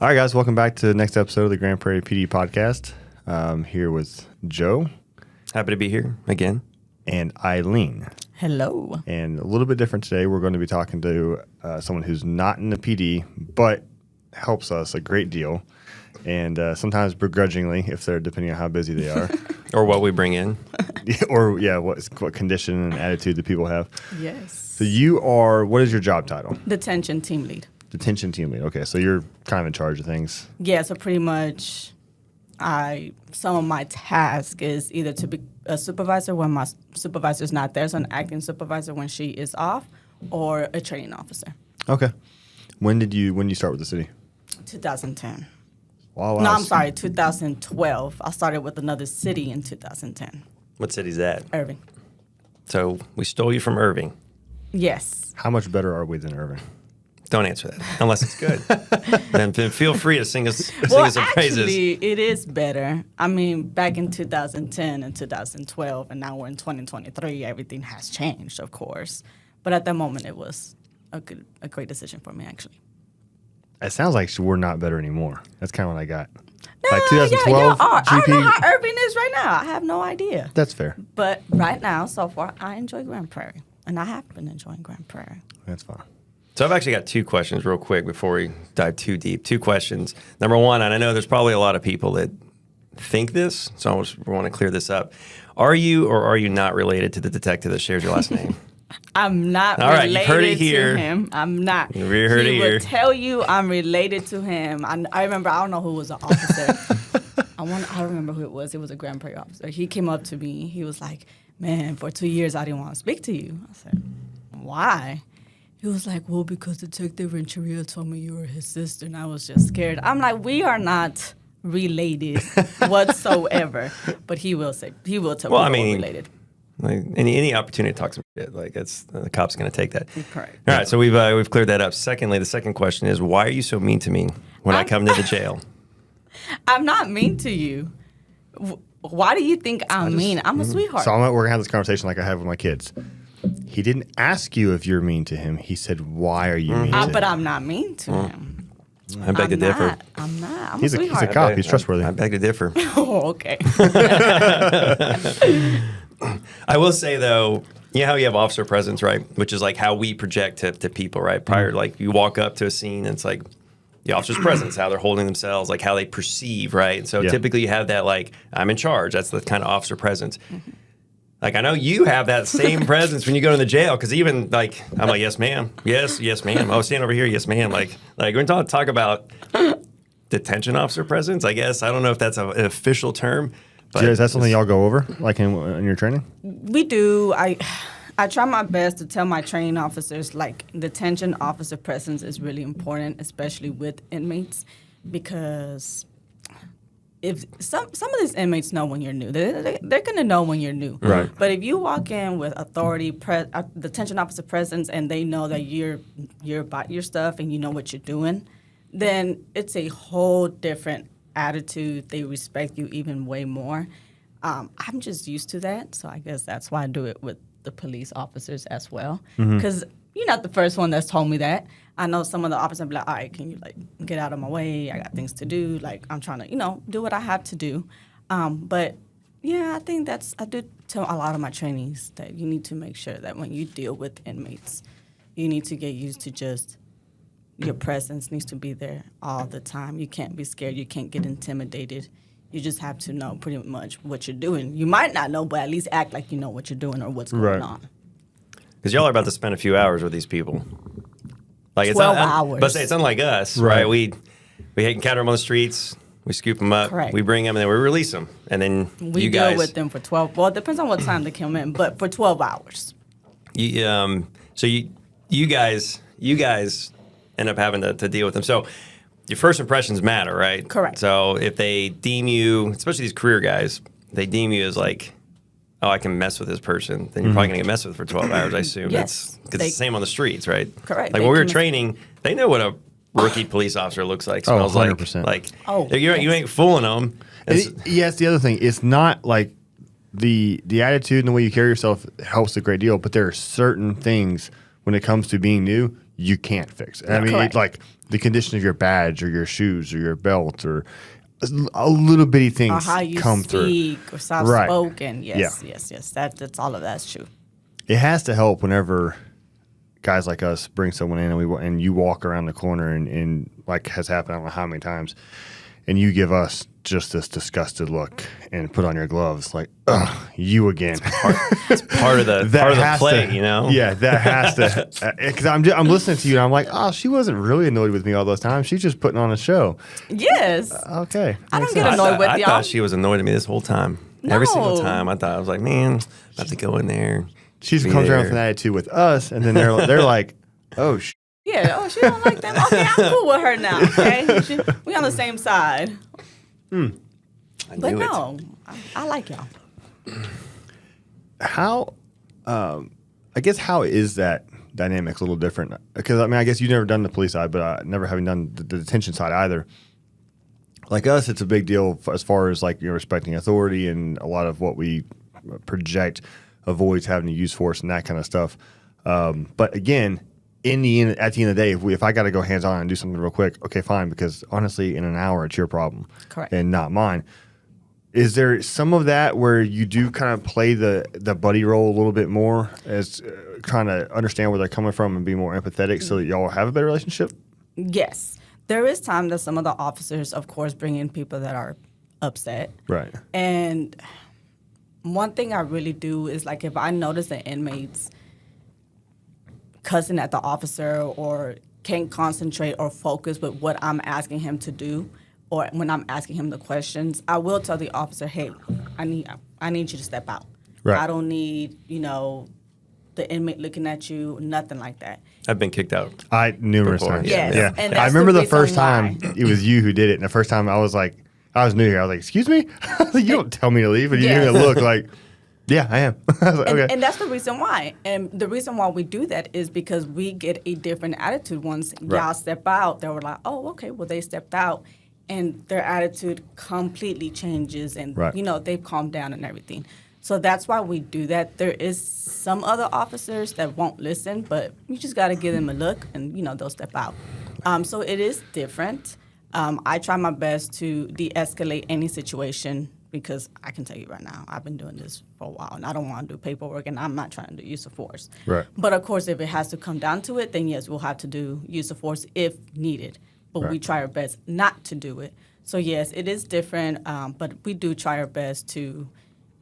All right, guys, welcome back to the next episode of the Grand Prairie PD podcast. Here with Joe. Happy to be here again. And Ailen. Hello. And a little bit different today. We're going to be talking to someone who's not in the PD, but helps us a great deal. And sometimes begrudgingly, if they're depending on how busy they are. Or what we bring in. Or, yeah, what condition and attitude that people have. Yes. So you are, what is your job title? Detention team lead. Detention team lead. Okay, so you're kind of in charge of things. Yeah, so pretty much some of my task is either to be a supervisor when my supervisor's not there, so an acting supervisor when she is off, or a training officer. Okay. When did you start with the city? 2010. Wow. No, I'm sorry, 2012. I started with another city in 2010. What city's that? Irving. So we stole you from Irving. Yes. How much better are we than Irving? Don't answer that unless it's good. Then feel free to sing us some praises. Actually, it is better. I mean, back in 2010 and 2012, and now we're in 2023, everything has changed, of course. But at that moment, it was a great decision for me, actually. It sounds like we're not better anymore. That's kind of what I got. No, like 2012 I GP. don't know how Irving is right now. I have no idea. That's fair. But right now, so far, I enjoy Grand Prairie. And I have been enjoying Grand Prairie. That's fine. So I've actually got two questions real quick before we dive too deep. Two questions. Number one, and I know there's probably a lot of people that think this, so I just want to clear this up. Are you or are you not related to the detective that shares your last name? I'm not All right, related you've heard it here. to him. I'm not. You've heard it he here. would tell you I'm related to him. I remember, I don't know who was the officer. I remember who it was. It was a Grand Prairie officer. He came up to me. He was like, man, for 2 years I didn't want to speak to you. I said, why? He was like, well, because Detective Renteria told me you were his sister, and I was just scared. I'm like, we are not related whatsoever. But he will tell me we're related. Like any opportunity to talk some shit, like it's the cop's going to take that. Correct. All right, so we've cleared that up. Secondly, the second question is, why are you so mean to me when I come to the jail? I'm not mean to you. Why do you think I'm mean? I'm a sweetheart. So we're going to have this conversation like I have with my kids. He didn't ask you if you're mean to him. He said, why are you mean to him? But I'm not mean to him. I beg to differ. I'm not. I'm He's a a sweetheart. cop. He's trustworthy. I beg to differ. Oh, okay. I will say, though, you know how you have officer presence, right? Which is like how we project to people, right? Prior, like you walk up to a scene and it's like the officer's presence, how they're holding themselves, like how they perceive, right? So typically you have that like, I'm in charge. That's the kind of officer presence. Mm-hmm. Like, I know you have that same presence when you go to the jail, because even, like, I'm like, yes, ma'am. Yes, ma'am. Oh, stand over here. Yes, ma'am. Like we're going to talk about detention officer presence, I guess. I don't know if that's an official term. But is that something y'all go over, like in your training? We do. I try my best to tell my training officers, like, detention officer presence is really important, especially with inmates, because if some of these inmates know when you're new, they're going to know when you're new. Right. But if you walk in with authority, detention officer presence, and they know that you're about your stuff and you know what you're doing, then it's a whole different attitude. They respect you even way more. I'm just used to that, so I guess that's why I do it with the police officers as well. Because you're not the first one that's told me that. I know some of the officers be like, all right, can you, like, get out of my way? I got things to do. Like, I'm trying to, do what I have to do. But, yeah, I think I do tell a lot of my trainees that you need to make sure that when you deal with inmates, you need to get used to just your presence needs to be there all the time. You can't be scared. You can't get intimidated. You just have to know pretty much what you're doing. You might not know, but at least act like you know what you're doing or what's going on. Because y'all are about to spend a few hours with these people. Like 12 hours. But it's unlike us, right? We encounter them on the streets. We scoop them up. Correct. We bring them, and then we release them. And then We deal with them for 12. Well, it depends on what time they come in, but for 12 hours. So you guys end up having to deal with them. So your first impressions matter, right? Correct. So if they deem you, especially these career guys, they deem you as like, oh, I can mess with this person, then you're probably going to get messed with for 12 hours, I assume. Yes. Because it's the same on the streets, right? Correct. Like when we were training, they know what a rookie police officer looks like, smells 100%. like. You ain't fooling them. It's the other thing. It's not like the attitude and the way you carry yourself helps a great deal, but there are certain things when it comes to being new, you can't fix. I mean, correct. like the condition of your badge or your shoes or your belt or a little bitty things Or how you come through. speak or soft Right. spoken. Yes, Yeah. yes. That's all of that's true. It has to help whenever guys like us bring someone in and you walk around the corner and like has happened, I don't know how many times, and you give us just this disgusted look and put on your gloves like, ugh, you again. It's part of the play, you know? Yeah, that has to. Because I'm listening to you and I'm like, oh, she wasn't really annoyed with me all those times. She's just putting on a show. Yes. Okay. I don't makes get sense. annoyed with I y'all. thought she was annoyed at me this whole time. Every single No. time. I was like, man, I have to go in there. She just be comes around there. with an attitude with us, and then they're like, oh, Yeah. Oh, she don't like them. Okay, I'm cool with her now. Okay, we on the same side. I But knew it. no, I like y'all. how I guess how is that dynamic a little different? Because I mean, I guess you've never done the police side, but never having done the detention side either. Like us, it's a big deal as far as like respecting authority, and a lot of what we project avoids having to use force and that kind of stuff. But again, at the end of the day, if I got to go hands on and do something real quick, okay, fine. Because honestly, in an hour, it's your problem, Correct. and not mine. Is there some of that where you do kind of play the buddy role a little bit more, as trying to understand where they're coming from and be more empathetic, so that y'all have a better relationship? Yes. There is time that some of the officers, of course, bring in people that are upset. Right. And one thing I really do is, like, if I notice the inmates cussing at the officer or can't concentrate or focus with what I'm asking him to do, or when I'm asking him the questions, I will tell the officer, hey, I need you to step out. Right. I don't need, the inmate looking at you, nothing like that. I've been kicked out. Numerous Before. times. Yes, Yeah. and I that's remember the the first reason time why. it was you who did it, and the first time I was new here. I was like, "Excuse me, you don't tell me to leave," and you Yes. give me a look like, "Yeah, I am." I was like, And, okay. and that's the reason why. And the reason why we do that is because we get a different attitude once Right. y'all step out. They were like, oh, okay, well, they stepped out. And their attitude completely changes. And, Right. They've calmed down and everything. So that's why we do that. There is some other officers that won't listen, but you just got to give them a look and, they'll step out. So it is different. I try my best to de-escalate any situation because I can tell you right now, I've been doing this for a while, and I don't want to do paperwork, and I'm not trying to do use of force. Right. But, of course, if it has to come down to it, then, yes, we'll have to do use of force if needed. But we Right. try our best not to do it. So, yes, it is different, but we do try our best to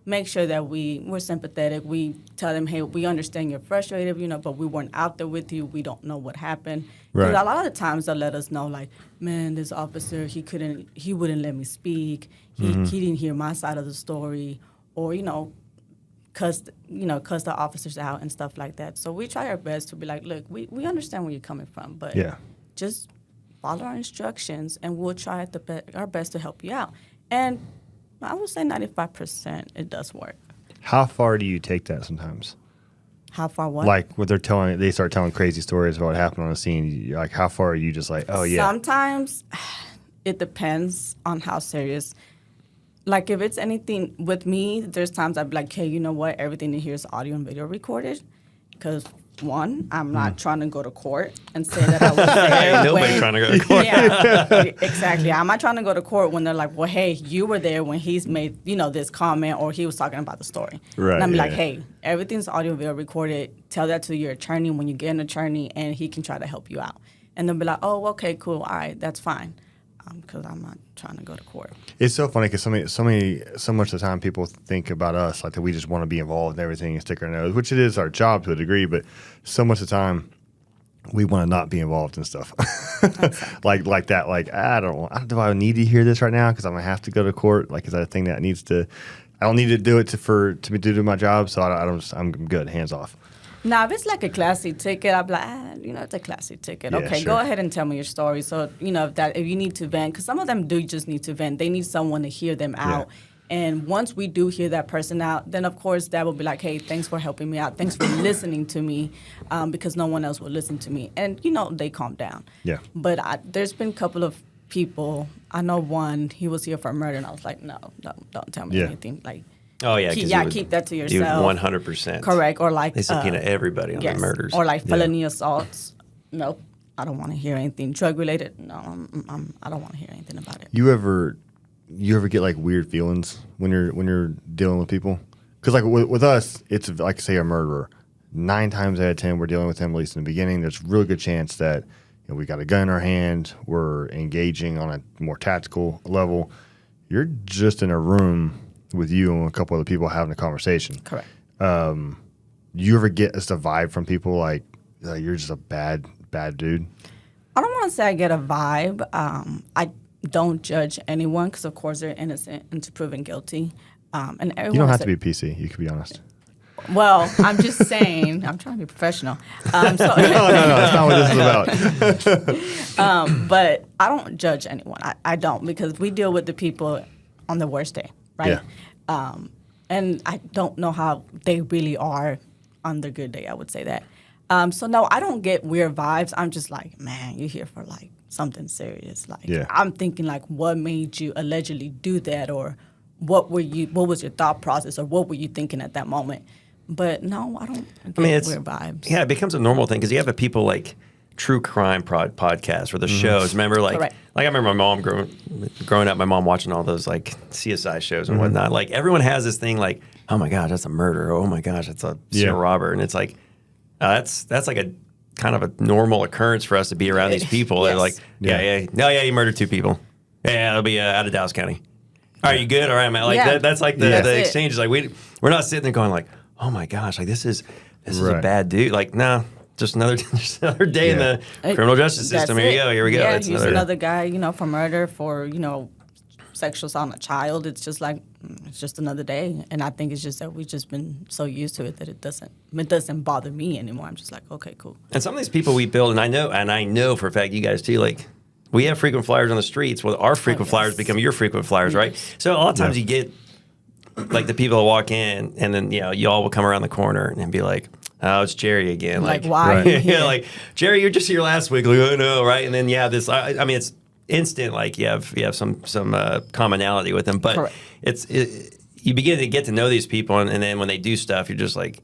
make sure that we're sympathetic. We tell them, hey, we understand you're frustrated, but we weren't out there with you. We don't know what happened. 'Cause Right. a lot of the times they'll let us know, like, man, this officer, he wouldn't let me speak. He didn't hear my side of the story, or, cuss the officers out and stuff like that. So we try our best to be like, look, we understand where you're coming from, but Yeah. just follow our instructions, and we'll try our best to help you out. And I would say 95% it does work. How far do you take that sometimes? How far what? Like when they start telling crazy stories about what happened on the scene. Like, how far are you just like, oh yeah, Sometimes it depends on how serious. Like if it's anything with me, there's times I'd be like, hey, you know what? Everything in here is audio and video recorded. Because one, I'm not trying to go to court and say that I was there. Ain't nobody when- trying to go to court. Yeah, exactly. I'm not trying to go to court when they're like, well, hey, you were there when he's made, this comment or he was talking about the story. Right, And I'm yeah, like, yeah. hey, everything's audio and video recorded. Tell that to your attorney when you get an attorney, and he can try to help you out. And they'll be like, oh, okay, cool. All right, that's fine. Because I'm not trying to go to court. It's so funny because so much of the time people think about us like that we just want to be involved in everything and stick our nose, which it is our job to a degree, but so much of the time we want to not be involved in stuff like that. Like do I need to hear this right now because I'm gonna have to go to court? Like, is that a thing that needs to? I don't need to do it to do my job, so I'm good, hands off. Now, if it's like a classy ticket, I'll be like, it's a classy ticket. Yeah, Okay, sure. go ahead and tell me your story. So, if you need to vent, because some of them do just need to vent. They need someone to hear them out. And once we do hear that person out, then, of course, that will be like, hey, thanks for helping me out. Thanks for listening to me, because no one else will listen to me. And, they calm down. Yeah. But there's been a couple of people. I know one, he was here for murder, and I was like, no, don't tell me Yeah. anything. Like, Oh, yeah. 'cause you would- keep that to you would yourself. 100%. Correct. Or like They subpoena everybody on yes, the murders. or like felony assaults. Nope. I don't want to hear anything drug related. No, I don't want to hear anything about it. You ever get like weird feelings when you're dealing with people? Because like with us, it's like say a murderer. 9 times out of 10, we're dealing with him at least in the beginning. There's a really good chance that we got a gun in our hand. We're engaging on a more tactical level. You're just in a room with you and a couple other people having a conversation. Correct. You ever get just a vibe from people like you're just a bad dude? I don't want to say I get a vibe. I don't judge anyone because, of course, they're innocent until proven guilty. And everyone You don't have to be PC. You can be honest. Well, I'm just saying. I'm trying to be professional. No, that's not what this is about. But I don't judge anyone. I don't, because we deal with the people on the worst day, right? Yeah. And I don't know how they really are on their good day. I would say that. So no, I don't get weird vibes. I'm just like, man, you're here for like something serious. Like, yeah. I'm thinking like, what made you allegedly do that, or what was your thought process, or what were you thinking at that moment? But no, I don't get weird vibes. Yeah, it becomes a normal thing because you have people like true crime podcasts or the shows. Remember, like I remember my mom growing up. My mom watching all those like CSI shows and whatnot. Like everyone has this thing like, oh my gosh, that's a murder. Oh my gosh, that's a serial robber. And it's like that's like a kind of a normal occurrence for us to be around these people. They're like, you murdered 2 people. Yeah, it'll be out of Dallas County. Are you good? All right, man. Like that's like the exchange is like we're not sitting there going like, oh my gosh, like this is a bad dude. Like, no, just another day in the criminal justice system. Here we go. Yeah, he's another guy, for murder, for, sexual assault on a child. It's just like, it's just another day. And I think it's just that we've just been so used to it that it doesn't bother me anymore. I'm just like, okay, cool. And some of these people we build, and I know for a fact you guys too, like, we have frequent flyers on the streets. Well, our frequent flyers become your frequent flyers, right? So a lot of times you get like the people that walk in, and then y'all will come around the corner and be like, "Oh, it's Jerry again." Like why? Yeah, like Jerry, you're just here last week. Like, oh no, right? And then you have this. I mean, it's instant. Like you have some commonality with them, but you begin to get to know these people, and then when they do stuff, you're just like,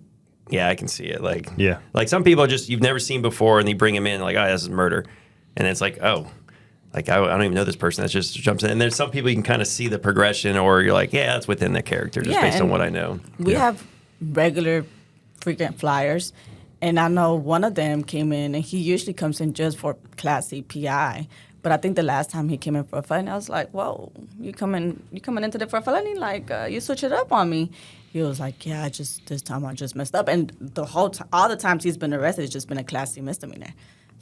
yeah, I can see it. Like like some people just you've never seen before, and you bring them in like, oh, this is murder, and it's like, oh. Like, I don't even know this person that just jumps in. And there's some people you can kind of see the progression, or you're like, yeah, that's within the character just based on what I know. We have regular frequent flyers, and I know one of them came in, and he usually comes in just for Class C PI. But I think the last time he came in for a felony, I was like, whoa, you coming into the for a felony? Like, you switch it up on me. He was like, yeah, this time I just messed up. And the whole all the times he's been arrested, it's just been a Class C misdemeanor.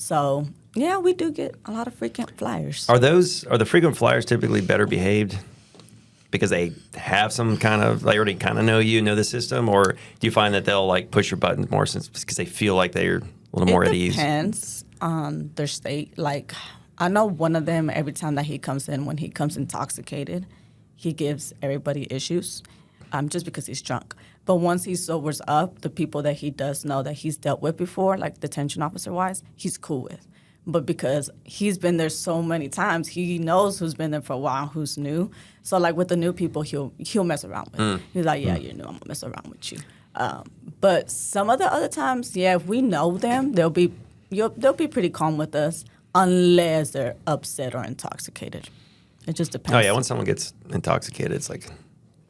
So, yeah, we do get a lot of frequent flyers. Are the frequent flyers typically better behaved because they have some kind of, they already kind of know the system? Or do you find that they'll like push your buttons more because they feel like they're a little more at ease? It depends on their state. Like, I know one of them, every time that he comes in, when he comes intoxicated, he gives everybody issues just because he's drunk. But once he sobers up, the people that he does know that he's dealt with before, like detention officer-wise, he's cool with. But because he's been there so many times, he knows who's been there for a while, who's new. So, like, with the new people, he'll mess around with. He's like, yeah, you're new, I'm going to mess around with you. But some of the other times, if we know them, they'll be pretty calm with us unless they're upset or intoxicated. It just depends. Oh, yeah, when someone gets intoxicated, it's like...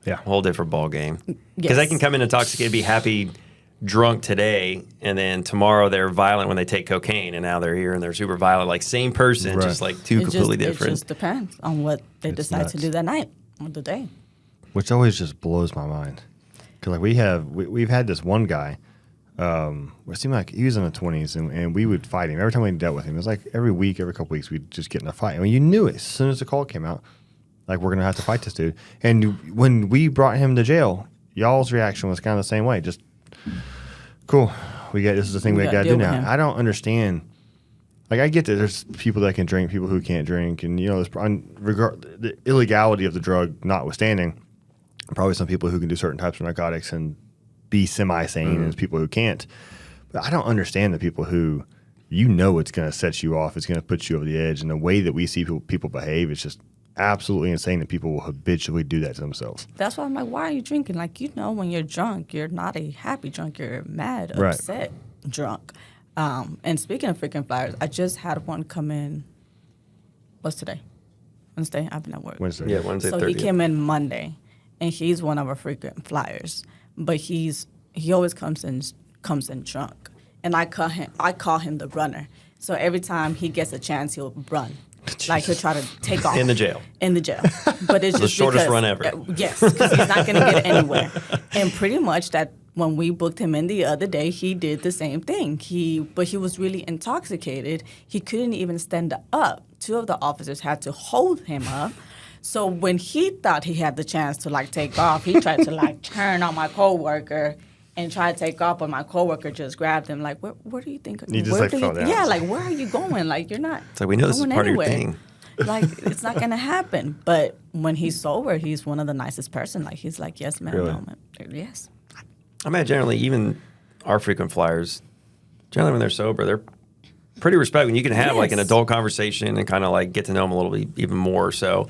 Yeah, a whole different ball game. Because they can come in intoxicated, be happy, drunk today, and then tomorrow they're violent when they take cocaine, and now they're here and they're super violent. Like same person, just like two completely different. It just depends on what they decide to do that night or the day. Which always just blows my mind. Because like we've had this one guy, it seemed like he was in the 20s, and we would fight him every time we dealt with him. It was like every couple weeks, we'd just get in a fight. I mean, you knew it as soon as the call came out. Like, we're going to have to fight this dude. And when we brought him to jail, y'all's reaction was kind of the same way. Just, cool. This is the thing we got to do now. I don't understand. Like, I get that there's people that can drink, people who can't drink. And, the illegality of the drug notwithstanding, probably some people who can do certain types of narcotics and be semi-sane, and there's people who can't. But I don't understand the people who, it's going to set you off. It's going to put you over the edge. And the way that we see people behave, it's just absolutely insane that people will habitually do that to themselves. That's why I'm like, why are you drinking? Like, when you're drunk, you're not a happy drunk. You're mad, upset drunk. And speaking of frequent flyers, I just had one come in. What's today? Wednesday? I've been at work. Wednesday. Yeah, Wednesday. So 30th. he came in Monday, and he's one of our frequent flyers. But he always comes in drunk, and I call him the runner. So every time he gets a chance, he'll run. Like he'll try to take off In the jail. But it's The just shortest because, run ever. Yes, because he's not going to get anywhere. And pretty much that when we booked him in the other day, he did the same thing. But he was really intoxicated. He couldn't even stand up. 2 of the officers had to hold him up. So when he thought he had the chance to like take off, he tried to like turn on my coworker and try to take off, but my coworker just grabbed him. Like, where do you think? He just where like do fell you, down. Yeah, like where are you going? Like you're not. It's like, we know this is going part anywhere. of your thing. Like it's not gonna happen. But when he's sober, he's one of the nicest person. Like he's like, yes, ma'am, Really? no, ma'am. Yes. I mean, generally, even our frequent flyers, generally when they're sober, they're pretty respectful. You can have like an Yes. adult conversation and kind of like get to know them a little bit even more. So,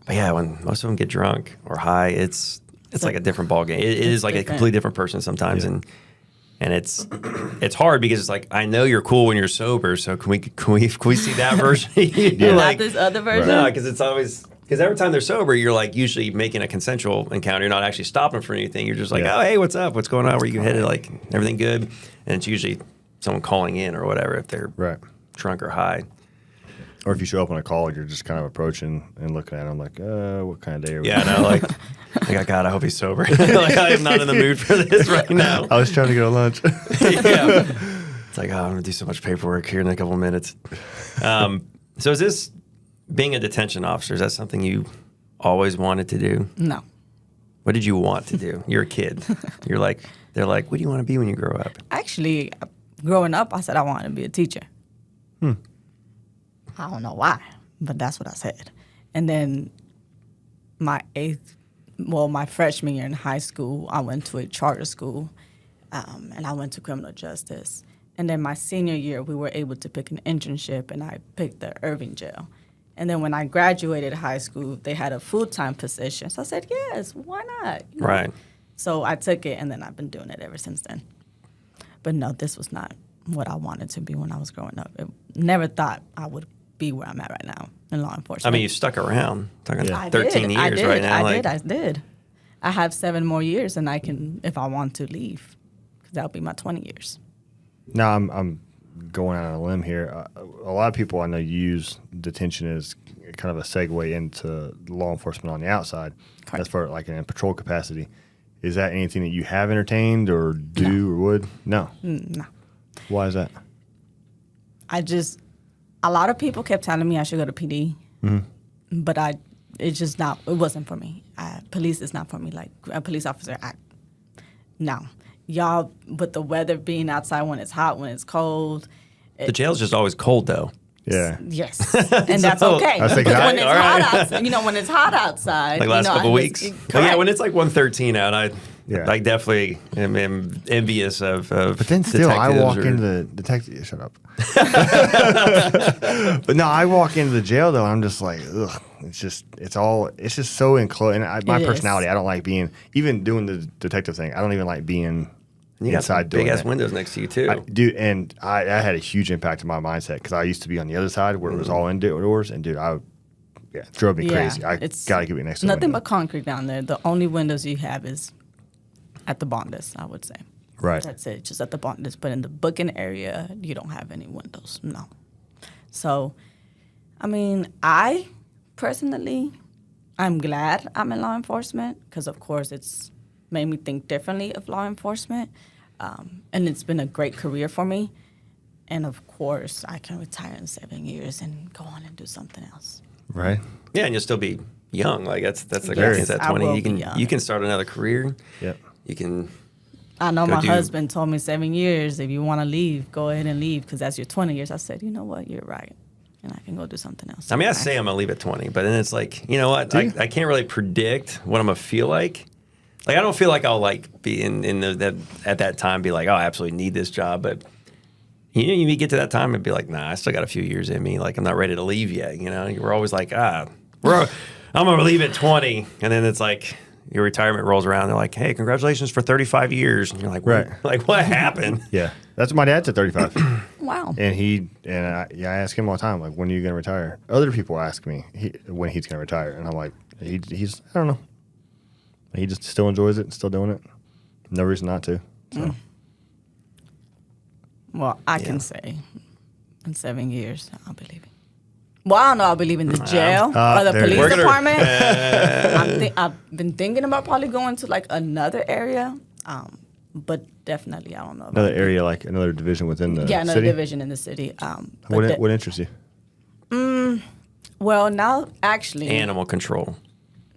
but yeah, when most of them get drunk or high, it's like a different ball game. It is like a different. completely different person sometimes, Yeah. and it's hard because it's like, I know you're cool when you're sober, so can we see that version? Not Like, this other version. no, because it's always. Because every time they're sober, you're like usually making a consensual encounter. You're not actually stopping for anything. You're just like, Yeah. oh, hey, what's up? What's going on? Where you headed? Like, everything good? And it's usually someone calling in or whatever if they're Right. drunk or high. Or if you show up on a call, you're just kind of approaching and looking at him like, what kind of day are we? Yeah, no, like oh, God, I hope he's sober. Like, I am not in the mood for this right now. I was trying to go to lunch. Yeah. It's like, oh, I'm going to do so much paperwork here in a couple of minutes. So is this, being a detention officer, is that something you always wanted to do? No. What did you want to do? You're a kid. They're like, what do you want to be when you grow up? Actually, growing up, I said I wanted to be a teacher. I don't know why, but that's what I said. And then my freshman year in high school, I went to a charter school, and I went to criminal justice. And then my senior year, we were able to pick an internship, and I picked the Irving jail. And then when I graduated high school, they had a full-time position. So I said, yes, why not? You know? Right. So I took it, and then I've been doing it ever since then. But no, this was not what I wanted to be when I was growing up. Never thought I would be where I'm at right now in law enforcement. I mean, you stuck around. Talking Yeah. I 13 did. years right now. I did. I have 7 more years, and I can, if I want to, leave. Because that'll be my 20 years. Now I'm going out on a limb here. A lot of people I know use detention as kind of a segue into law enforcement on the outside. Correct. That's for like in a patrol capacity. Is that anything that you have entertained or do or would? No. No. Why is that? A lot of people kept telling me I should go to PD, but it wasn't for me. Police is not for me. Like a police officer, no. Y'all, with the weather being outside when it's hot, when it's cold. The jail's just always cold, though. Yeah. Yes, and that's So- okay. I was But thinking, when it's all hot right. outside, when it's hot outside, Like last couple weeks. But yeah, when it's like 113 out, I definitely am envious of But then still, I detectives walk or- into the detective. Shut up. But no, I walk into the jail though, and I'm just like, ugh. It's just so enclosed. And my It is. personality, I don't like even doing the detective thing. I don't even like being You got some inside doing big ass that. windows next to you too. Dude, and I had a huge impact on my mindset because I used to be on the other side where it was all indoors, and dude, it drove me crazy. I gotta get next to the nothing window. but concrete down there. The only windows you have is at the bondas, I would say. Right. That's it, just at the bondas. But in the booking area, you don't have any windows. No. So, I mean, I personally, I'm glad I'm in law enforcement because, of course, it's made me think differently of law enforcement. And it's been a great career for me. And, of course, I can retire in 7 years and go on and do something else. Right. Yeah, and you'll still be young. Like that's the Yes, great thing. At I 20, will you be can young. you can start another career. Yep. You can. I know Go my do- husband told me 7 years, if you want to leave, go ahead and leave because that's your 20 years. I said, you know what, you're right. And I can go do something else. I mean, I say I'm gonna leave at 20, but then it's like, you know what? I can't really predict what I'm gonna feel like. Like I don't feel like I'll like be at that time be like, oh, I absolutely need this job. But you get to that time and be like, nah, I still got a few years in me. Like I'm not ready to leave yet. You know, we're always like, I'm gonna leave at 20, and then it's like your retirement rolls around. They're like, "Hey, congratulations for 35 years." And you're like, Right. Like, what happened? Yeah, that's my dad's at 35, Wow. and I ask him all the time, like, when are you going to retire? Other people ask me when he's going to retire, and I'm like, he's I don't know. He just still enjoys it, still doing it. No reason not to. So. Well, I can say in 7 years, I'll be leaving. Well, I don't know. I'll be leaving the jail or the there it is. police department. I've been thinking about probably going to like another area, but definitely I don't know. Another area, like another division within the another city? division in the city. What interests you? Well, now actually, Animal control.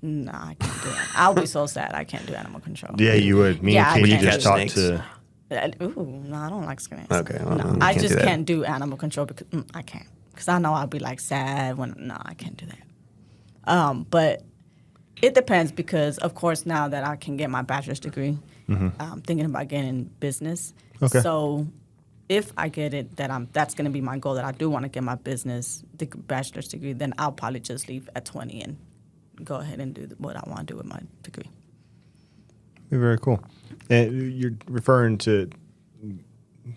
no, I can't do it. I'll be so sad. I can't do animal control. Yeah, you would. Me Yeah, I and Katie can't just do talked snakes. to. Ooh, no, I don't like snakes. Okay, well, no, you I can't just do that. can't do animal control because I can't. Because I know I'll be like sad when no, I can't do that. But it depends because of course now that I can get my bachelor's degree, I'm thinking about getting business. Okay. So if I get it, that's going to be my goal. That I do want to get my the bachelor's degree. Then I'll probably just leave at 20 and go ahead and do what I want to do with my degree. Very cool. And you're referring to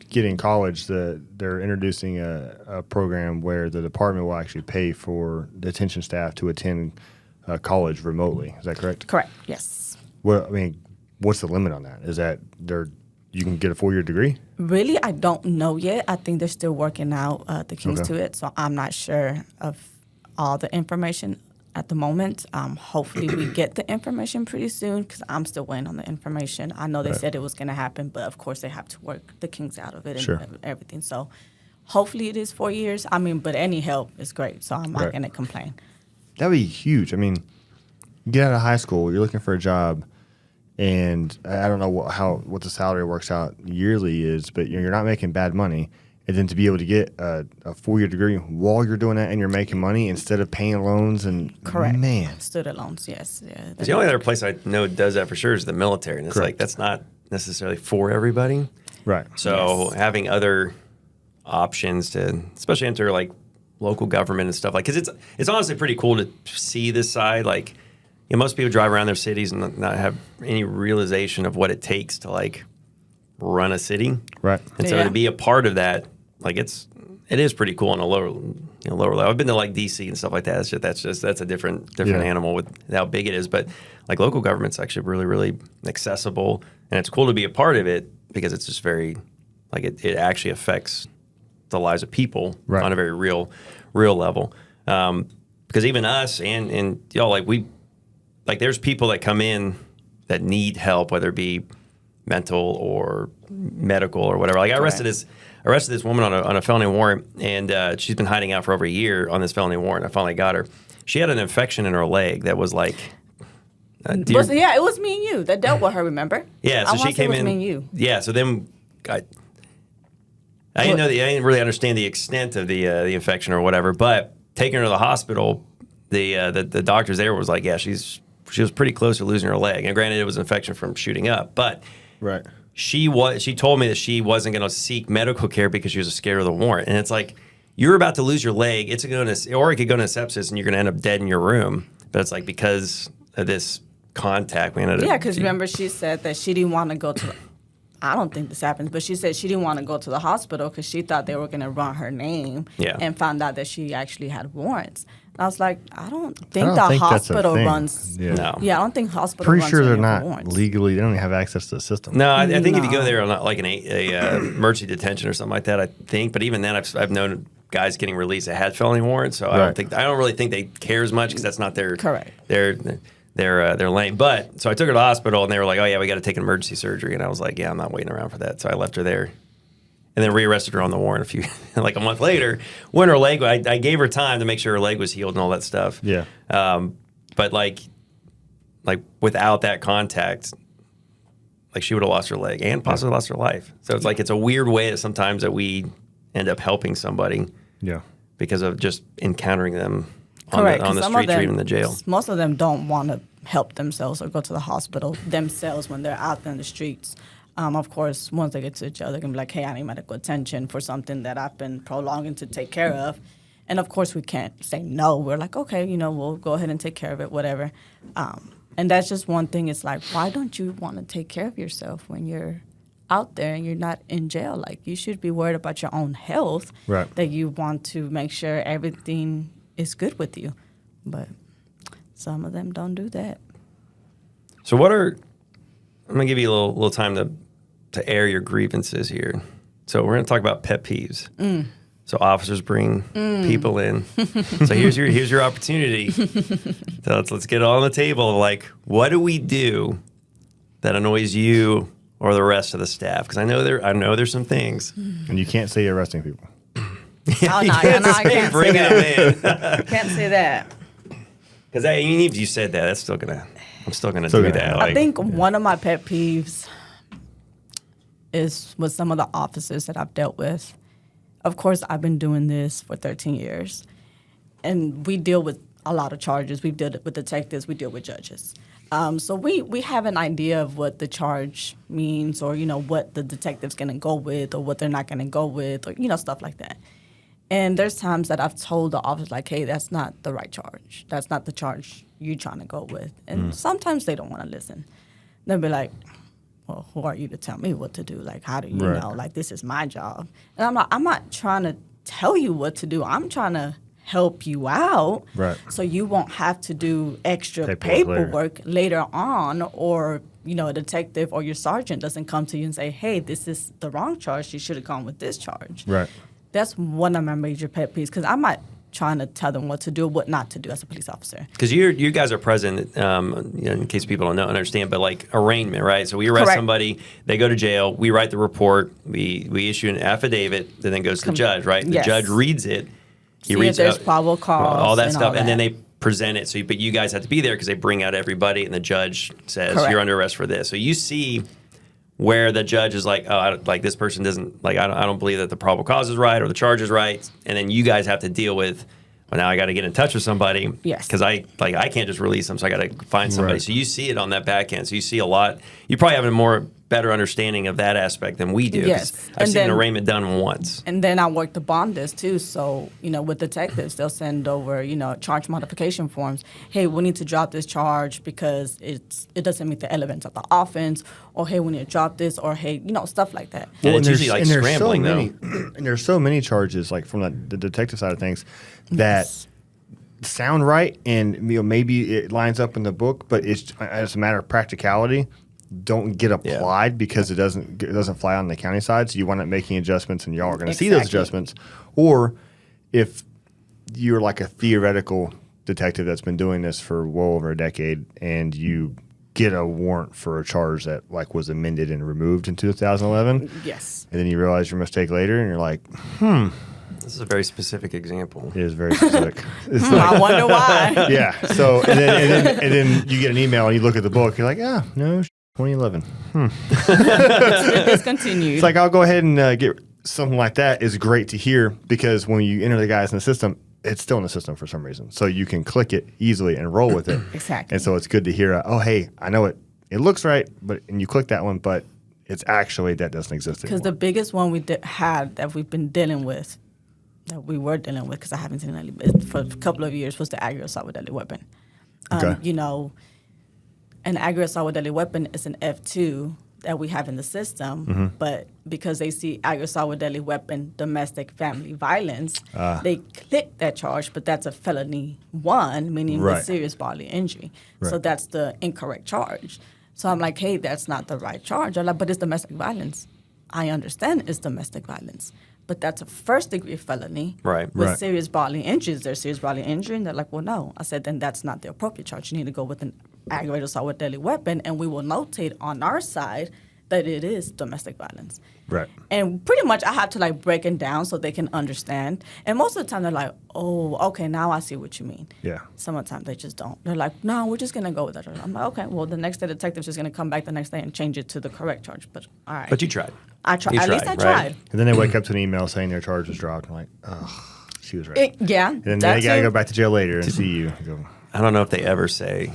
getting college. They're introducing a program where the department will actually pay for detention staff to attend college remotely. Is that correct? Correct. Yes. Well, I mean, what's the limit on that? Is that you can get a 4-year degree? Really, I don't know yet. I think they're still working out the kinks to it, so I'm not sure of all the information at the moment. Hopefully, we get the information pretty soon because I'm still waiting on the information. I know they said it was going to happen, but of course, they have to work the kinks out of it and everything. So hopefully, it is 4 years. I mean, but any help is great, so I'm not going to complain. That'd be huge. I mean, you get out of high school, you're looking for a job, and I don't know what the salary works out yearly is, but you're not making bad money. And then to be able to get a 4-year degree while you're doing that and you're making money instead of paying loans and Correct. Man, Student loans, yes. Yeah, The only other place I know does that for sure is the military, and it's like that's not necessarily for everybody. right? So having other options to, especially enter like local government and stuff like, because it's honestly pretty cool to see this side. Like, you know, most people drive around their cities and not have any realization of what it takes to like run a city, Right. And so to be a part of that, like it is pretty cool on a lower level. I've been to like DC and stuff like that. That's a different animal with how big it is. But like local government's actually really, really accessible, and it's cool to be a part of it because it's just very like it actually affects the lives of people on a very real level. Because even us and y'all like there's people that come in that need help, whether it be mental or medical or whatever. Like I arrested this woman on a felony warrant, and she's been hiding out for over a year on this felony warrant. I finally got her. She had an infection in her leg that was like. it was me and you that dealt with her. Remember? Yeah, so she came in. Me and you. Yeah, so then I didn't really understand the extent of the infection or whatever. But taking her to the hospital, the doctors there was like, yeah, she was pretty close to losing her leg. And granted, it was an infection from shooting up, but. Right. She told me that she wasn't going to seek medical care because she was scared of the warrant. And it's like, you're about to lose your leg. Or it could go into sepsis and you're going to end up dead in your room. But it's like because of this contact, we ended up. Yeah, because remember she said that she didn't want to go to. I don't think this happens, but she said she didn't want to go to the hospital because she thought they were going to run her name and found out that she actually had warrants. And I was like, I don't think hospital runs. Yeah. No. Yeah, I don't think hospital Pretty runs sure they're any not warrants. legally. They don't even have access to the system. No, I think if you go there on like an emergency detention or something like that, I think. But even then, I've known guys getting released that had felony warrants. So I don't really think they care as much because that's not their Correct. Their lane. But so I took her to the hospital and they were like, oh yeah, we got to take an emergency surgery. And I was like, yeah, I'm not waiting around for that. So I left her there. And then rearrested her on the warrant like a month later. When her leg, I gave her time to make sure her leg was healed and all that stuff. Yeah. But like without that contact, like she would have lost her leg and possibly lost her life. So it's like it's a weird way that sometimes that we end up helping somebody. Yeah. Because of just encountering them on the 'cause street or even in the jail. Most of them don't want to help themselves or go to the hospital themselves when they're out there in the streets. Of course, once they get to the jail, they can be like, hey, I need medical attention for something that I've been prolonging to take care of. And, of course, we can't say no. We're like, okay, we'll go ahead and take care of it, whatever. And that's just one thing. It's like, why don't you want to take care of yourself when you're out there and you're not in jail? Like, you should be worried about your own health, right, that you want to make sure everything is good with you. But some of them don't do that. So I'm going to give you a little time to air your grievances here. So we're going to talk about pet peeves. So officers bring people in. So here's your opportunity. So let's get it on the table. Like, what do we do that annoys you or the rest of the staff? Because I know there's some things. And you can't say you're arresting people. I can't bring say them that. in. Can't say that. Because even if you said that, I'm still gonna do that. I think one of my pet peeves is with some of the officers that I've dealt with. Of course, I've been doing this for 13 years, and we deal with a lot of charges. We deal with detectives. We deal with judges. So we have an idea of what the charge means, or what the detective's going to go with, or what they're not going to go with, or stuff like that. And there's times that I've told the officer, like, hey, that's not the right charge. That's not the charge you're trying to go with. And sometimes they don't want to listen. They'll be like, well, who are you to tell me what to do? Like, how do you know? Like, this is my job. And I'm not trying to tell you what to do. I'm trying to help you out, right, so you won't have to do extra paperwork later on, or a detective or your sergeant doesn't come to you and say, hey, this is the wrong charge. You should have gone with this charge. Right. That's one of my major pet peeves, because I'm not trying to tell them what to do or what not to do as a police officer. Because you guys are present, in case people don't understand, but like arraignment, right? So we arrest somebody, they go to jail, we write the report, we issue an affidavit that then goes to the judge, right? The judge reads it. He reads if there's probable cause, all that stuff, and then they present it. So, but you guys have to be there because they bring out everybody, and the judge says you're under arrest for this. So you see where the judge is like, oh, this person doesn't I don't believe that the probable cause is right or the charge is right, and then you guys have to deal with. Well, now I got to get in touch with somebody. Yes. Because I can't just release them, so I got to find somebody. Right. So you see it on that back end. So you see a lot. You probably have a better understanding of that aspect than we do. Yes. I've seen an arraignment done once. And then I work the bond desk too. So, with detectives, they'll send over, charge modification forms. Hey, we need to drop this charge because it doesn't meet the elements of the offense. Or, hey, we need to drop this. Or, hey, stuff like that. And it's usually like scrambling, though. And there's so many charges, like from the detective side of things, that sound right, and maybe it lines up in the book, but it's as a matter of practicality, don't get applied because it doesn't fly on the county side. So you wind up making adjustments, and y'all are going to see those adjustments. Or if you're like a theoretical detective that's been doing this for well over a decade, and you get a warrant for a charge that was amended and removed in 2011. Yes. And then you realize your mistake later, and you're like, This is a very specific example. It is very specific. I wonder why. Yeah. So and then you get an email and you look at the book. You're like, no, 2011. It's discontinued. It's like, I'll go ahead and get something like that. Is great to hear, because when you enter the guys in the system, it's still in the system for some reason. So you can click it easily and roll with it. Exactly. And so it's good to hear. Hey, I know it looks right, and you click that one, but it's actually that doesn't exist anymore. Because the biggest one we had that we've been dealing with. That we were dealing with, because I haven't seen it for a couple of years, was the aggravated assault with deadly weapon. An aggravated assault with deadly weapon is an F2 that we have in the system, but because they see aggravated assault with deadly weapon, domestic family violence, they click that charge, but that's a felony 1, meaning with serious bodily injury. Right. So that's the incorrect charge. So I'm like, hey, that's not the right charge. I'm like, but it's domestic violence. I understand it's domestic violence. But that's a first-degree felony with serious bodily injury. Is there serious bodily injury? And they're like, well, no. I said, then that's not the appropriate charge. You need to go with an aggravated assault with deadly weapon, and we will notate on our side that it is domestic violence. Right. And pretty much I have to break it down so they can understand. And most of the time they're like, oh, okay, now I see what you mean. Yeah. Some of the time they just don't. They're like, no, we're just going to go with that. I'm like, okay, well, the next day the detective's just going to come back the next day and change it to the correct charge. But all right. But you tried. I tried. At least I tried. And then they wake up to an email saying their charge was dropped. I'm like, oh, she was right. Yeah. And then they got to go back to jail later and see you. I don't know if they ever say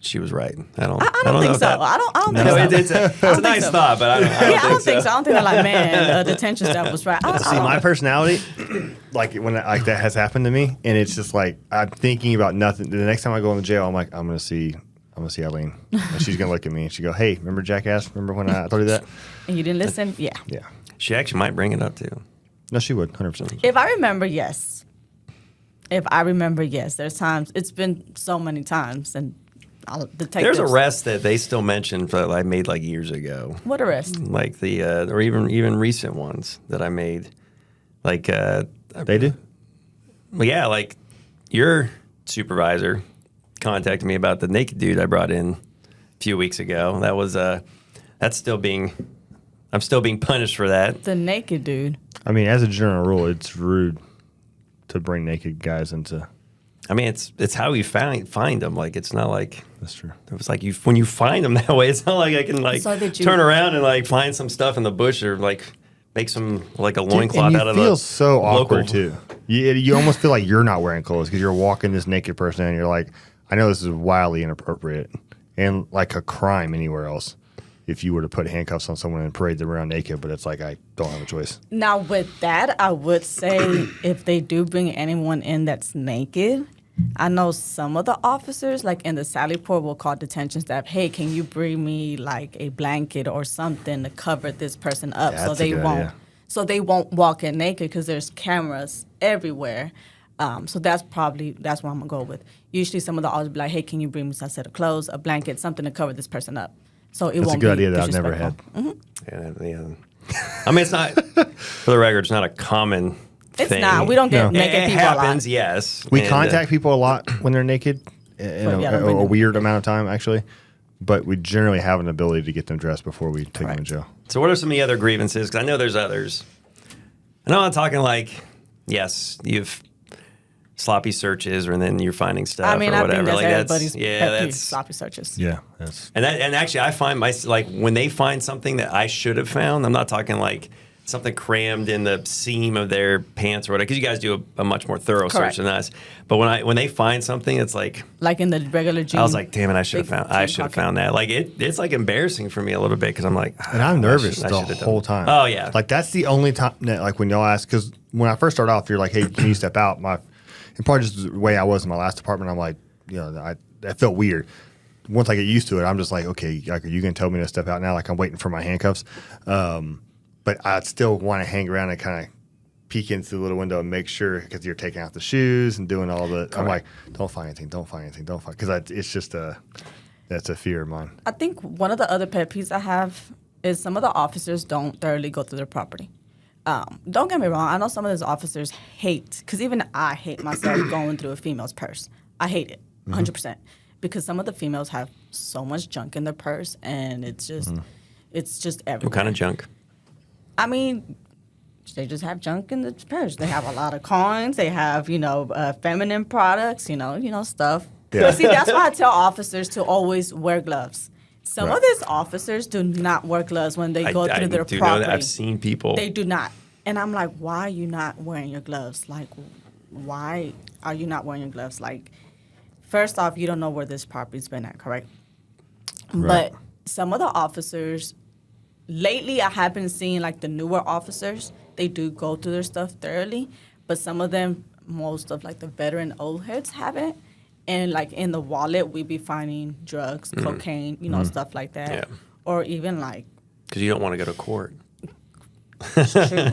she was right. I don't think so. I don't think so. It's a nice thought, but I don't think so. I don't think they're like, man, the detention staff was right. See, my personality, when that has happened to me, and it's just like I'm thinking about nothing. The next time I go in the jail, I'm like, I'm going to see I'm going to see Ailen. And she's going to look at me and she go, hey, remember Jackass? Remember when I told you that? And you didn't listen? Yeah. Yeah. She actually might bring it up too. No, she would, 100%. If I remember, yes. There's times, it's been so many times, and There's arrests that they still mention that I made like years ago. What arrest? Like or even recent ones that I made. Like They do? well, yeah, like your supervisor contacted me about the naked dude I brought in a few weeks ago. That was I'm still being punished for that. The naked dude. I mean, as a general rule, it's rude to bring naked guys into. I mean, it's how you find them. Like, it's not like That's true. it was like when you find them that way. It's not like I can like So did you- turn around and like find some stuff in the bush or like make some like a loincloth And out of it a feels so awkward local- too. You almost feel like you're not wearing clothes because you're walking this naked person and you're like, I know this is wildly inappropriate and like a crime anywhere else if you were to put handcuffs on someone and parade them around naked, but it's like I don't have a choice. Now, with that, I would say if they do bring anyone in that's naked, I know some of the officers, like in the Sally Port, will call detention staff, hey, can you bring me like a blanket or something to cover this person up Yeah, that's a good idea. so they won't walk in naked because there's cameras everywhere. So that's what I'm gonna go with. Usually, some of the officers be like, "Hey, can you bring me a set of clothes, a blanket, something to cover this person up?" So it That's won't a good be idea that I've never had. disrespectful. Yeah. I mean, it's not for the record. It's not a common It's thing. not. We don't get No. naked It people a lot. happens, yes. We And, contact people a lot when they're naked in Yeah, don't bring a them. weird amount of time, actually. But we generally have an ability to get them dressed before we take them to jail. So, what are some of the other grievances? Because I know there's others. I know I'm talking like, yes, you've sloppy searches, and then you're finding stuff I mean, or I whatever. think that's Like everybody's yeah, pet peeve, that's sloppy searches. Yeah. That's and actually, I find like when they find something that I should have found. I'm not talking like something crammed in the seam of their pants or whatever. Because you guys do a much more thorough Correct. search than us. But when they find something, it's like Like in the regular jeans. I was like, damn it, I should have big jean found that. Like it's like embarrassing for me a little bit because I'm like, And I'm nervous I the should have whole done. time. Oh yeah, Like that's the only time that, like when y'all ask, because when I first started off, you're like, hey, can you step out? And probably just the way I was in my last department, I'm like, that felt weird. Once I get used to it, I'm just like, okay, like, are you going to tell me to step out now? Like I'm waiting for my handcuffs. But I'd still want to hang around and kind of peek in through the little window and make sure because you're taking off the shoes and doing all the. I'm like, don't find anything, because it's just that's a fear of mine. I think one of the other pet peeves I have is some of the officers don't thoroughly go through their property. Don't get me wrong. I know some of those officers hate, because even I hate myself going through a female's purse. I hate it, 100%. Because some of the females have so much junk in their purse, and it's just everywhere. what kind of junk? I mean, they just have junk in the purse. They have a lot of coins. They have, feminine products, stuff. Yeah. But see, that's why I tell officers to always wear gloves. Some Right. of these officers do not wear gloves when they go through their do property. know that. I've seen people. They do not. And I'm like, why are you not wearing your gloves? Like, why are you not wearing your gloves? Like, first off, you don't know where this property's been at, correct? Right. But some of the officers, lately I have been seeing like the newer officers, they do go through their stuff thoroughly. But some of them, most of like the veteran old heads haven't. And like in the wallet, we be finding drugs, cocaine, stuff like that. Yeah. Or even like, Because you don't want to go to court. it's true.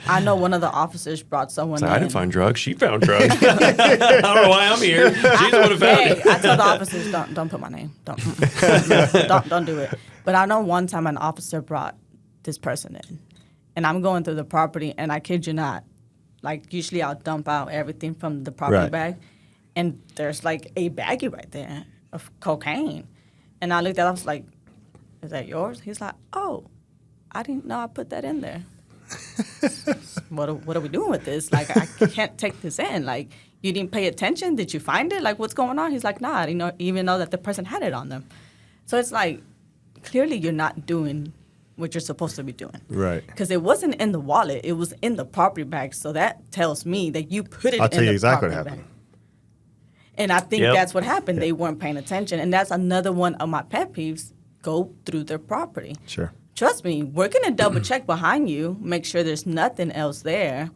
I know one of the officers brought someone So in. I didn't find drugs. She found drugs. I don't know why I'm here. She's the one who found Hey, it. I told the officers, don't put my name. Don't do it. But I know one time an officer brought this person in. And I'm going through the property, and I kid you not, like usually I'll dump out everything from the property Right. bag. And there's like a baggie right there of cocaine. And I looked at it, I was like, is that yours? He's like, oh, I didn't know I put that in there. What are we doing with this? Like, I can't take this in. Like, you didn't pay attention? Did you find it? Like, what's going on? He's like, nah, I didn't even know that the person had it on them. So it's like, clearly you're not doing what you're supposed to be doing. Right. Because it wasn't in the wallet. It was in the property bag. So that tells me that you put it I'll in tell you the exactly property what bag. happened. And I think Yep. that's what happened. They weren't paying attention. And that's another one of my pet peeves. Go through their property. Sure. Trust me, we're going to double check behind you, make sure there's nothing else there.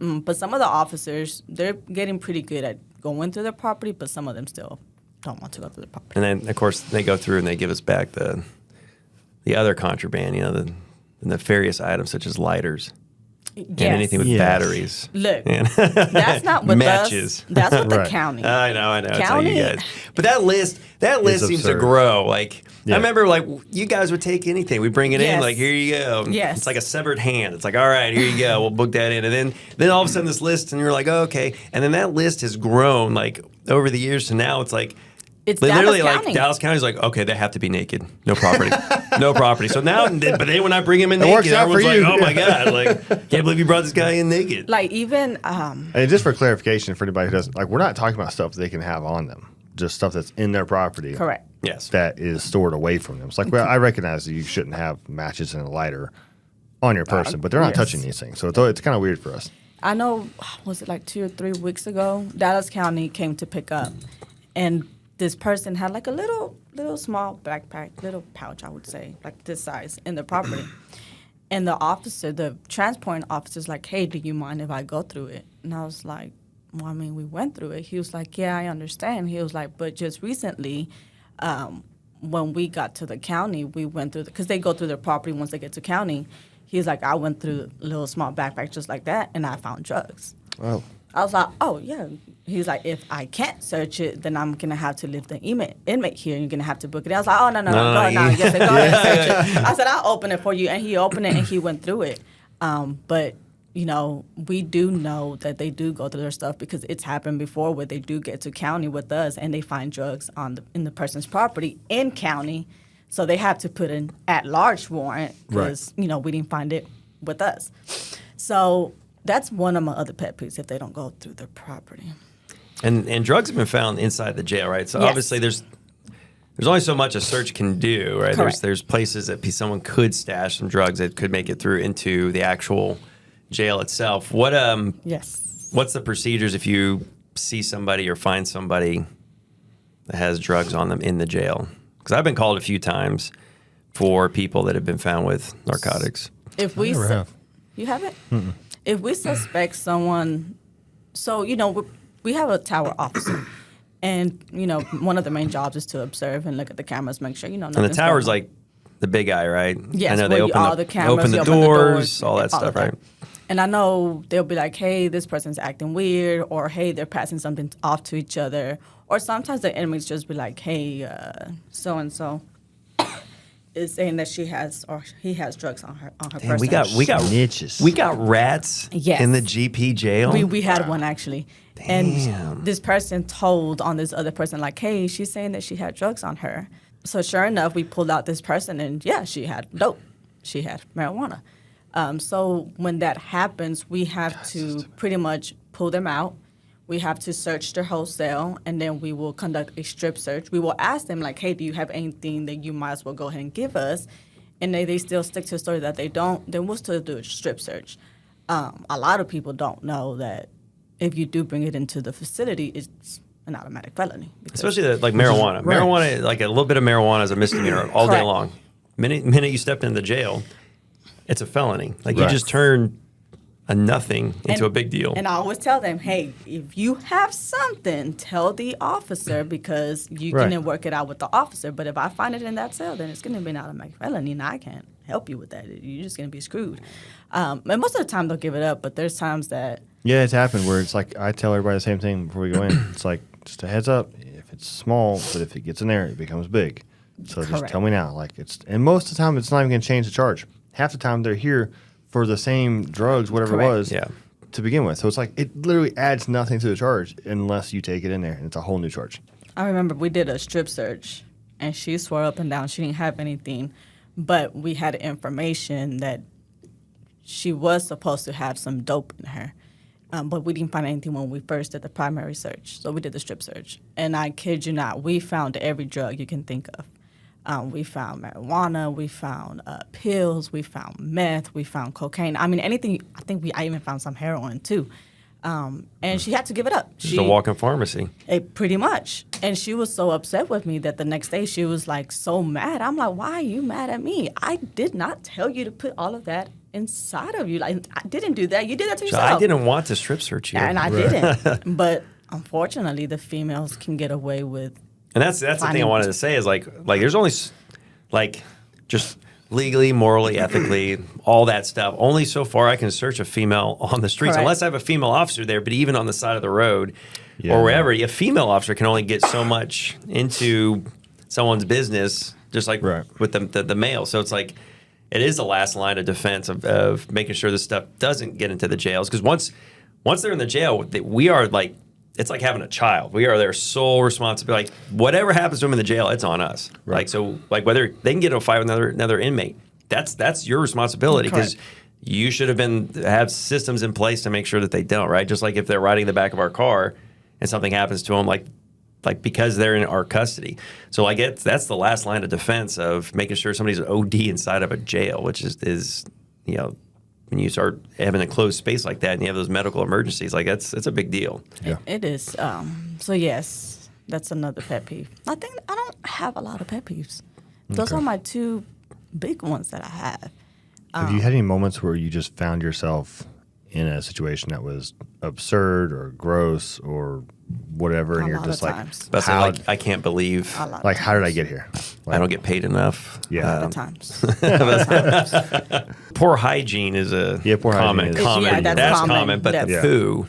But some of the officers, they're getting pretty good at going through their property, but some of them still don't want to go through the property. And then, of course, they go through and they give us back the other contraband, the nefarious items such as lighters. And anything with batteries. Look, that's not with matches. us. That's with the county. I know. It's County, you guys. But that list seems to grow. Like I remember, like you guys would take anything. We bring it in, like here you go. Yes. It's like a severed hand. It's like, all right, here you go. We'll book that in, and then all of a sudden this list, and you're like, oh, okay. And then that list has grown like over the years to now. It's like. It's literally Dallas County. like Dallas County's like, okay, they have to be naked, no property, no property. So now, but then when I bring him in naked, everyone's like, oh my god, like can't believe you brought this guy in naked. Like even, and just for clarification for anybody who doesn't, like we're not talking about stuff they can have on them, just stuff that's in their property. correct. Yes, That is stored away from them. It's like, well, I recognize that you shouldn't have matches and a lighter on your person, but they're not touching these things, so it's kind of weird for us. I know, was it like 2 or 3 weeks ago? Dallas County came to pick up, and this person had like a little small backpack, little pouch, I would say, like this size, in the property. And the transport officer's like, hey, do you mind if I go through it? And I was like, well, I mean, we went through it. He was like, yeah, I understand. He was like, but just recently, when we got to the county, we went through, because they go through their property once they get to county. He's like, I went through a little small backpack just like that, and I found drugs. Oh. I was like, oh, yeah. He's like, if I can't search it, then I'm going to have to leave the inmate here. You're going to have to book it. I was like, oh, no, go ahead now. Yes, go ahead and search it. I said, I'll open it for you. And he opened it, and he went through it. But, we do know that they do go through their stuff because it's happened before where they do get to county with us, and they find drugs in the person's property in county. So they have to put an at-large warrant because, we didn't find it with us. So that's one of my other pet peeves, if they don't go through their property. and drugs have been found inside the jail, right? So obviously there's only so much a search can do, right? Correct. There's places that someone could stash some drugs that could make it through into the actual jail itself. What's the procedures if you see somebody or find somebody that has drugs on them in the jail? Because I've been called a few times for people that have been found with narcotics. If we never have. You haven't? Mm-mm. If we suspect someone, so we have a tower officer, and one of the main jobs is to observe and look at the cameras, make sure And the tower's like the big guy, right? Yes, I know they open the cameras, open the doors, all that stuff, right? And I know they'll be like, hey, this person's acting weird, or hey, they're passing something off to each other, or sometimes the inmates just be like, hey, so and so is saying that she has or he has drugs on her person. We got Snitches. we got rats Yes. in the GP jail. We had one actually. Damn. And this person told on this other person, like, hey, she's saying that she had drugs on her. So sure enough, we pulled out this person, and yeah, she had dope. She had marijuana. So when that happens, we have to pretty much pull them out. We have to search their whole cell, and then we will conduct a strip search. We will ask them, like, hey, do you have anything that you might as well go ahead and give us? And they still stick to the story that they don't, then we'll still do a strip search. A lot of people don't know that if you do bring it into the facility, it's an automatic felony. Especially like marijuana. Right. Marijuana, like a little bit of marijuana is a misdemeanor all day Correct. long. Minute you step into the jail, it's a felony. Like you Right. just turn a nothing into a big deal. And I always tell them, hey, if you have something, tell the officer because you Right. can then work it out with the officer. But if I find it in that cell, then it's going to be an automatic felony, and I can't help you with that. You're just going to be screwed. And most of the time they'll give it up, but there's times that Yeah, it's happened where it's like I tell everybody the same thing before we go in. It's like, just a heads up, if it's small, but if it gets in there, it becomes big. So just Correct. tell me now. And most of the time, it's not even going to change the charge. Half the time, they're here for the same drugs, whatever Correct. it was, Yeah. to begin with. So it's like it literally adds nothing to the charge unless you take it in there, and it's a whole new charge. I remember we did a strip search, and she swore up and down she didn't have anything, but we had information that she was supposed to have some dope in her. But we didn't find anything when we first did the primary search. So we did the strip search. And I kid you not, we found every drug you can think of. We found marijuana, we found pills, we found meth, we found cocaine. I mean, anything. I even found some heroin too. And she had to give it up. Just a walk-in pharmacy. Pretty much. And she was so upset with me that the next day she was like so mad. I'm like, why are you mad at me? I did not tell you to put all of that inside of you. Like, I didn't do that. You did that to So yourself. I didn't want to strip search you. And I didn't. But unfortunately, the females can get away with And that's the thing I wanted to say is like there's only like just legally, morally, ethically, all that stuff. Only so far I can search a female on the streets, unless I have a female officer there. But even on the side of the road or wherever, a female officer can only get so much into someone's business, just like with the male. So it's like it is the last line of defense of making sure this stuff doesn't get into the jails. Because once they're in the jail, we are like, it's like having a child. We are their sole responsibility. Like whatever happens to them in the jail, it's on us. Right. Like so, like whether they can get into a fight with another inmate, that's your responsibility because you should have systems in place to make sure that they don't. Right. Just like if they're riding in the back of our car and something happens to them, like because they're in our custody. So like that's the last line of defense of making sure somebody's OD inside of a jail, which is you know. When you start having a closed space like that and you have those medical emergencies, like it's a big deal. Yeah. It is. So yes, that's another pet peeve. I think I don't have a lot of pet peeves. Those are my two big ones that I have. Have you had any moments where you just found yourself in a situation that was absurd or gross or whatever, and you're just like, I can't believe, like, how did I get here? Like, I don't get paid enough. Yeah, a lot of times. Poor hygiene is a common. That's common, but the poo.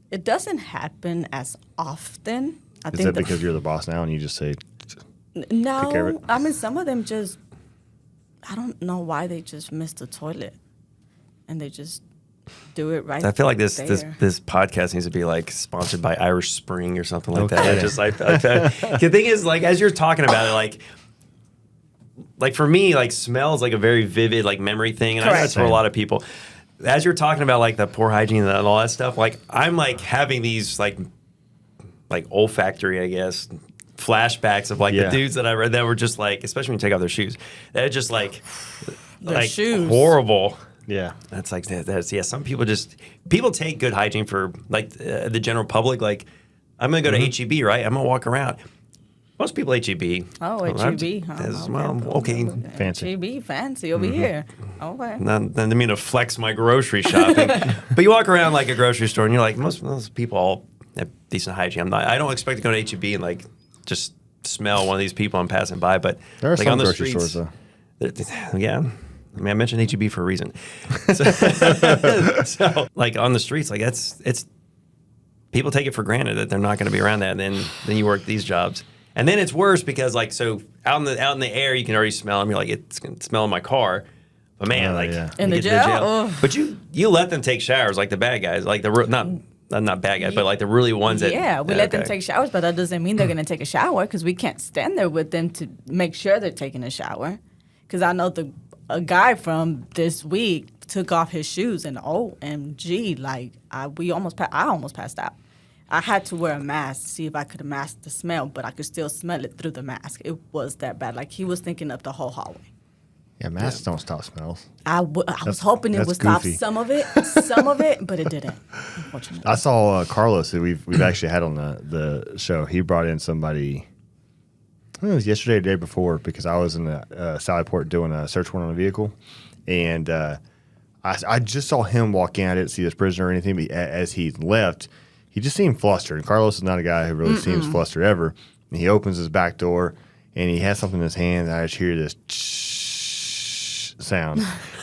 It doesn't happen as often. Is that because you're the boss now and you just say, no? Take care of it? I mean, some of them just, I don't know why they just miss the toilet, and they just do it right. I feel like this podcast needs to be like sponsored by Irish Spring or something like that. Just like the thing is, like as you're talking about it, like for me, like smell is like a very vivid like memory thing, and I know that's for a lot of people. As you're talking about like the poor hygiene and all that stuff, like I'm like having these like olfactory, I guess, flashbacks of like the dudes that I read that were just like, especially when you take off their shoes, they're just like shoes. Horrible. Yeah, that's some people take good hygiene for like the general public. Like I'm gonna go to HEB, right? I'm gonna walk around. Most people HEB. Oh, HEB. Okay. Fancy. HEB, fancy over here. Okay. Not to mean to flex my grocery shopping, but you walk around like a grocery store and you're like, most people all have decent hygiene. I don't expect to go to HEB and like just smell one of these people I'm passing by, but there are like some on the grocery streets, stores though. Yeah. I mean, I mentioned HEB for a reason. So, like on the streets, like it's people take it for granted that they're not going to be around that, and then you work these jobs, and then it's worse because like so out in the air you can already smell them. You're like it's going to smell in my car, but man, in the jail. But you let them take showers like the bad guys, like the not bad guys, but like the really ones that we let them take showers, but that doesn't mean they're going to take a shower because we can't stand there with them to make sure they're taking a shower. Because I know a guy from this week took off his shoes and OMG, like I almost passed out. I had to wear a mask to see if I could mask the smell, but I could still smell it through the mask. It was that bad. Like he was thinking up the whole hallway. Yeah, masks don't stop smells. I was hoping it would stop some of it, but it didn't, unfortunately. I saw Carlos, who we've actually had on the show. He brought in somebody, I think it was yesterday or the day before, because I was in the Sallyport doing a search warrant on a vehicle. And I just saw him walk in. I didn't see this prisoner or anything, but as he left, he just seemed flustered. And Carlos is not a guy who really seems flustered ever. And he opens his back door, and he has something in his hand, and I just hear this sound.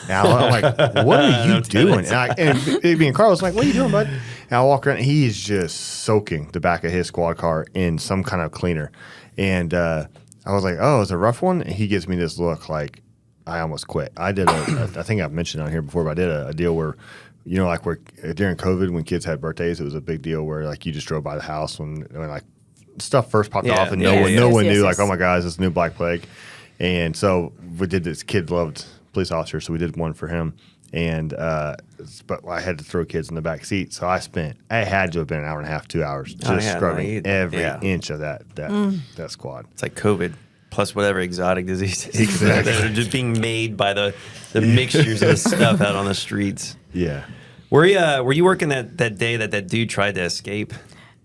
Now I'm like, what are you doing? And it being Carlos, I'm like, what are you doing, bud? And I walk around, and he's just soaking the back of his squad car in some kind of cleaner. And I was like, oh, it's a rough one? And he gives me this look like I almost quit. I did I think I've mentioned on here before, but I did a deal where, you know, like where during COVID when kids had birthdays, it was a big deal where like you just drove by the house when like stuff first popped off and no one knew like, oh my gosh, this new Black Plague. And so we did this. Kid loved police officer, so we did one for him. And but I had to throw kids in the back seat, so I had to have been an hour and a half, 2 hours just scrubbing every inch of that squad. It's like COVID plus whatever exotic diseases that are just being made by the mixtures of stuff out on the streets. Yeah. Were you working that day that dude tried to escape?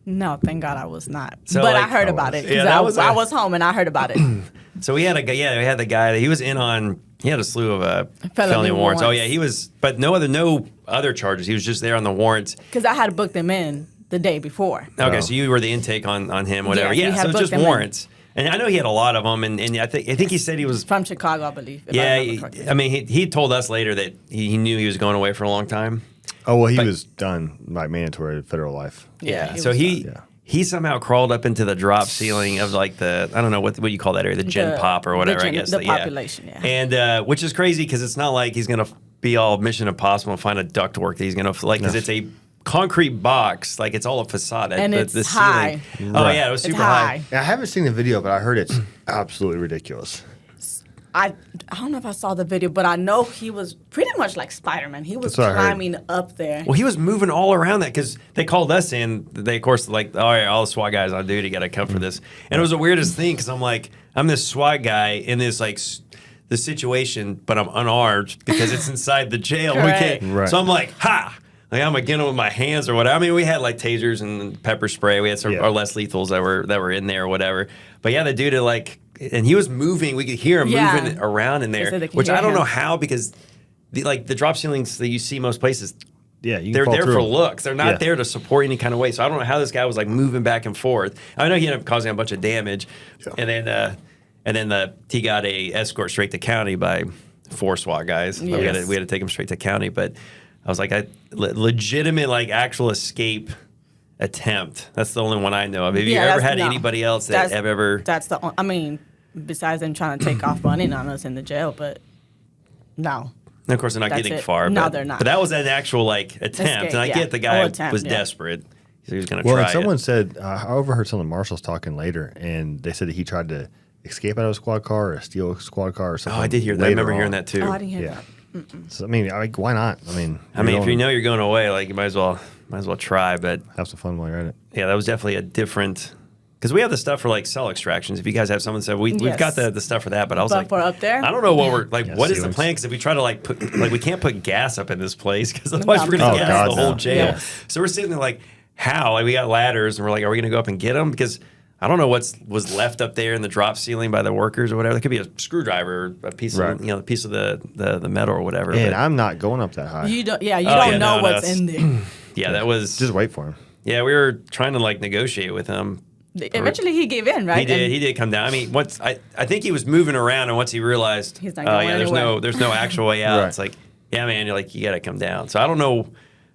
No, thank God I was not. So but like, I heard about it. Yeah, I was home and I heard about it. So we had the guy that he was in on. He had a slew of felony warrants. Oh yeah, he was, but no other charges. He was just there on the warrants. Because I had booked him in the day before. Okay, so you were the intake on him, whatever. Yes, we Yeah, had so it's booked just him in. warrants. And I know he had a lot of them, and I think he said he was From Chicago, I believe. if I Yeah, remember correctly. I mean, he told us later that he knew he was going away for a long time. Oh well, he But- was done by mandatory federal life. Yeah, so was he done. Yeah. he somehow crawled up into the drop ceiling of like the I don't know what you call that area, the gen The- pop or whatever. the I guess the population, yeah. And which is crazy because it's not like he's gonna be all Mission Impossible and find a ductwork that he's gonna like because it's a concrete box, like it's all a facade. And the, it's the high. Ceiling. Oh yeah, it was It's super high. I haven't seen the video, but I heard it's absolutely ridiculous. I don't know if I saw the video, but I know he was pretty much like Spider-Man. He was That's what I heard. climbing up there. Well, he was moving all around that because they called us in. They, of course, like, all right, all the SWAT guys on duty got to come for this. And it was the weirdest thing because I'm like, I'm this SWAT guy in this, like, the situation, but I'm unarmed because it's inside the jail. We Correct. can't. Right. So I'm like, ha! Like, I'm again with my hands or whatever. I mean, we had like tasers and pepper spray. We had some Yeah. our less lethals that were in there or whatever. But yeah, the dude had like, and he was moving. We could hear him Yeah. moving around in there, said they could which hear I don't him. know how because the drop ceilings that you see most places, Yeah, you can they're fall there through for 'em. looks. They're not Yeah. there to support any kind of way. So I don't know how this guy was like moving back and forth. I know he ended up causing a bunch of damage, and then he got a escort straight to county by 4 SWAT guys. So Yes. we had to take him straight to county. But I was like, legitimate like actual escape attempt. That's the only one I know of. Have you Yeah, ever that's- had no. anybody else that That's- have ever? That's the. I mean, besides them trying to take off running on us in the jail, but no. And of course, they're not That's getting it. far. No, but, they're not. But that was an actual like attempt, Escape, and I yeah. get the guy Oh, attempt, was yeah. desperate. So he was going to Well, try and someone it. said I overheard some of the marshals talking later, and they said that he tried to escape out of a squad car or steal a squad car or something. Oh, I did hear that. I later remember hearing on. that too. Oh, I didn't hear Yeah. that. So, I mean, why not? I mean, If you know you're going away, like you might as well try. But have some fun while you're at it. yeah, that was definitely a different. Because we have the stuff for like cell extractions. If you guys have someone that said we've Yes. got the stuff for that, but I was But like, for up there? I don't know what we're like. Yeah, what is the ceilings. plan? Because if we try to like put like we can't put gas up in this place because otherwise No, we're gonna Oh, gas God, the whole no. jail. Yeah. So we're sitting there like, how? Like we got ladders and we're like, are we gonna go up and get them? Because I don't know was left up there in the drop ceiling by the workers or whatever. There could be a screwdriver, or a piece Right. of a piece of the metal or whatever. And but- I'm not going up that high. You don't. Yeah, you Oh, don't yeah, know no, what's that's- in there. yeah, that was Just wait for him. yeah. We were trying to like negotiate with him. Eventually, he gave in, right? He did. And He did come down. I mean, once I think he was moving around, and once he realized, He's not going there's anywhere. there's no actual way out. Right. It's like, yeah, man, you're like, you got to come down. So I don't know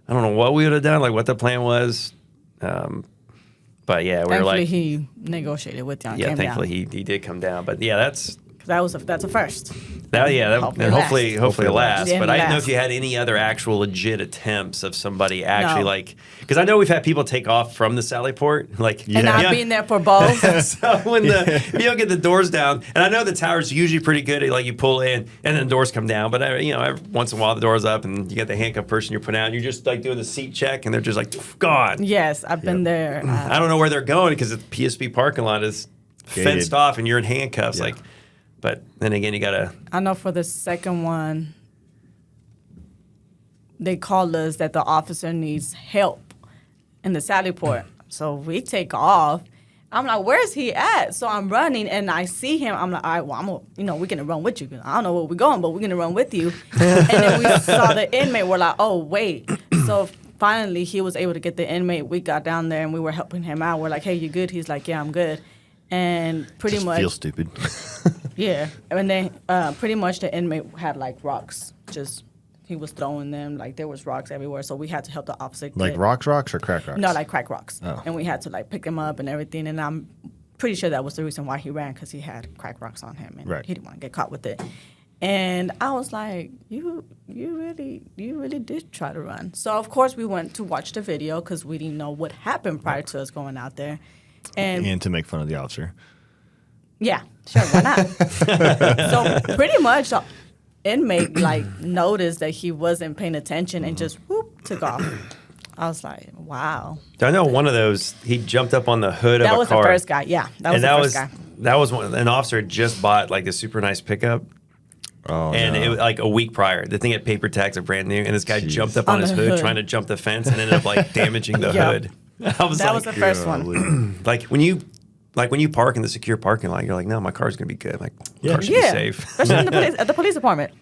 what we would have done, like what the plan was. But yeah, we were Thankfully, like, he negotiated with you. yeah, thankfully he did come down. But yeah, that's that's a first. hopefully last. Yeah, But I didn't know last. if you had any other actual legit attempts of somebody actually No. like, because I know we've had people take off from the Sally Port, like And I've been there for both. So when you don't get the doors down, and I know the tower's usually pretty good at like you pull in and then the doors come down, but every once in a while the door's up and you get the handcuff person you're putting out, and you're just like doing the seat check and they're just like gone. Yes, I've been there. I don't know where they're going because the PSP parking lot is fenced Gated. off and you're in handcuffs. Yeah. Like, but then again, you gotta. I know for the second one, they called us that the officer needs help in the Sally Port. So we take off. I'm like, where's he at? So I'm running and I see him. I'm like, all right, well, we're going to run with you. I don't know where we're going, but we're going to run with you. And then we saw the inmate. We're like, oh, wait. So finally he was able to get the inmate. We got down there and we were helping him out. We're like, hey, you good? He's like, yeah, I'm good. And pretty Just much. feel stupid. Yeah, and then pretty much the inmate had like rocks. Just he was throwing them like there was rocks everywhere. So we had to help the officer. Like rocks or crack rocks? No, like crack rocks. Oh. And we had to like pick them up and everything. And I'm pretty sure that was the reason why he ran, because he had crack rocks on him and Right. he didn't want to get caught with it. And I was like, you really did try to run. So of course we went to watch the video because we didn't know what happened prior to us going out there. And to make fun of the officer. Yeah, sure, why not? So pretty much the inmate noticed that he wasn't paying attention and just whoop took off. I was like, wow. I know one of those. He jumped up on the hood of That a was car. the first guy. Yeah, that was and the first guy. that was an officer had just bought like a super nice pickup. Oh, And no. it was like a week prior. The thing had paper tags are brand new, and this guy Jeez. jumped up on On his the hood, hood. trying to jump the fence, and ended up like damaging the Yep. hood. I was That like, was the first one. Golly. like when you park in the secure parking lot, you're like, no, my car's gonna be good. Like, Yeah. car should Yeah, be safe. especially in the police, at the police department.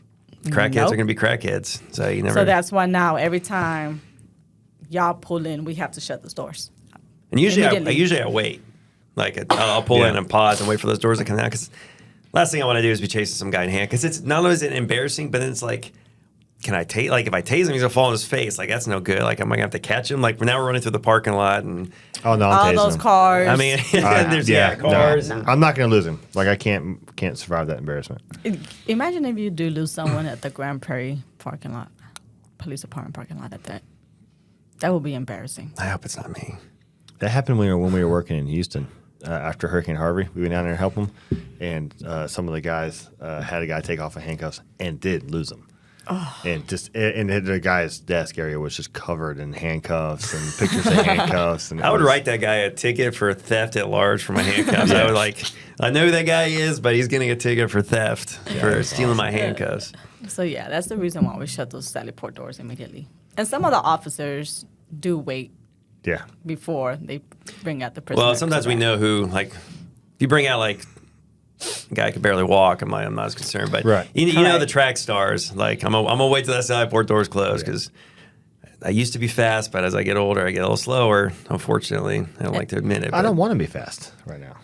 Crackheads Nope. are gonna be crackheads. So you never. So that's why now every time y'all pull in, we have to shut those doors. And usually Immediately. I wait. Like I'll pull in and pause and wait for those doors to come down. Because last thing I want to do is be chasing some guy in hand. Because it's not only is it embarrassing, but then it's like, can I tase? Like if I tase him, he's gonna fall on his face. Like that's no good. Like am I gonna have to catch him? Like now we're running through the parking lot and Oh no, I'm All tasing those him. cars. I mean, there's cars. No. I'm not going to lose him. Like I can't survive that embarrassment. Imagine if you do lose someone at the Grand Prairie parking lot, police department parking lot at that. That would be embarrassing. I hope it's not me. That happened when we were working in Houston after Hurricane Harvey. We went down there to help them, and some of the guys had a guy take off the handcuffs and did lose him. Oh. And the guy's desk area was just covered in handcuffs and pictures of handcuffs. And I would write that guy a ticket for theft at large for my handcuffs. I would I know who that guy is, but he's getting a ticket for theft for stealing my handcuffs. So yeah, that's the reason why we shut those Sally Port doors immediately. And some of the officers do wait before they bring out the prisoner. Well, sometimes we know who, like, if you bring out, like, a guy could barely walk, I'm not as concerned. But you know the track stars. Like, I'm gonna wait till that Sally Port door's closed because I used to be fast, but as I get older, I get a little slower. Unfortunately, I don't like to admit it. I don't want to be fast right now.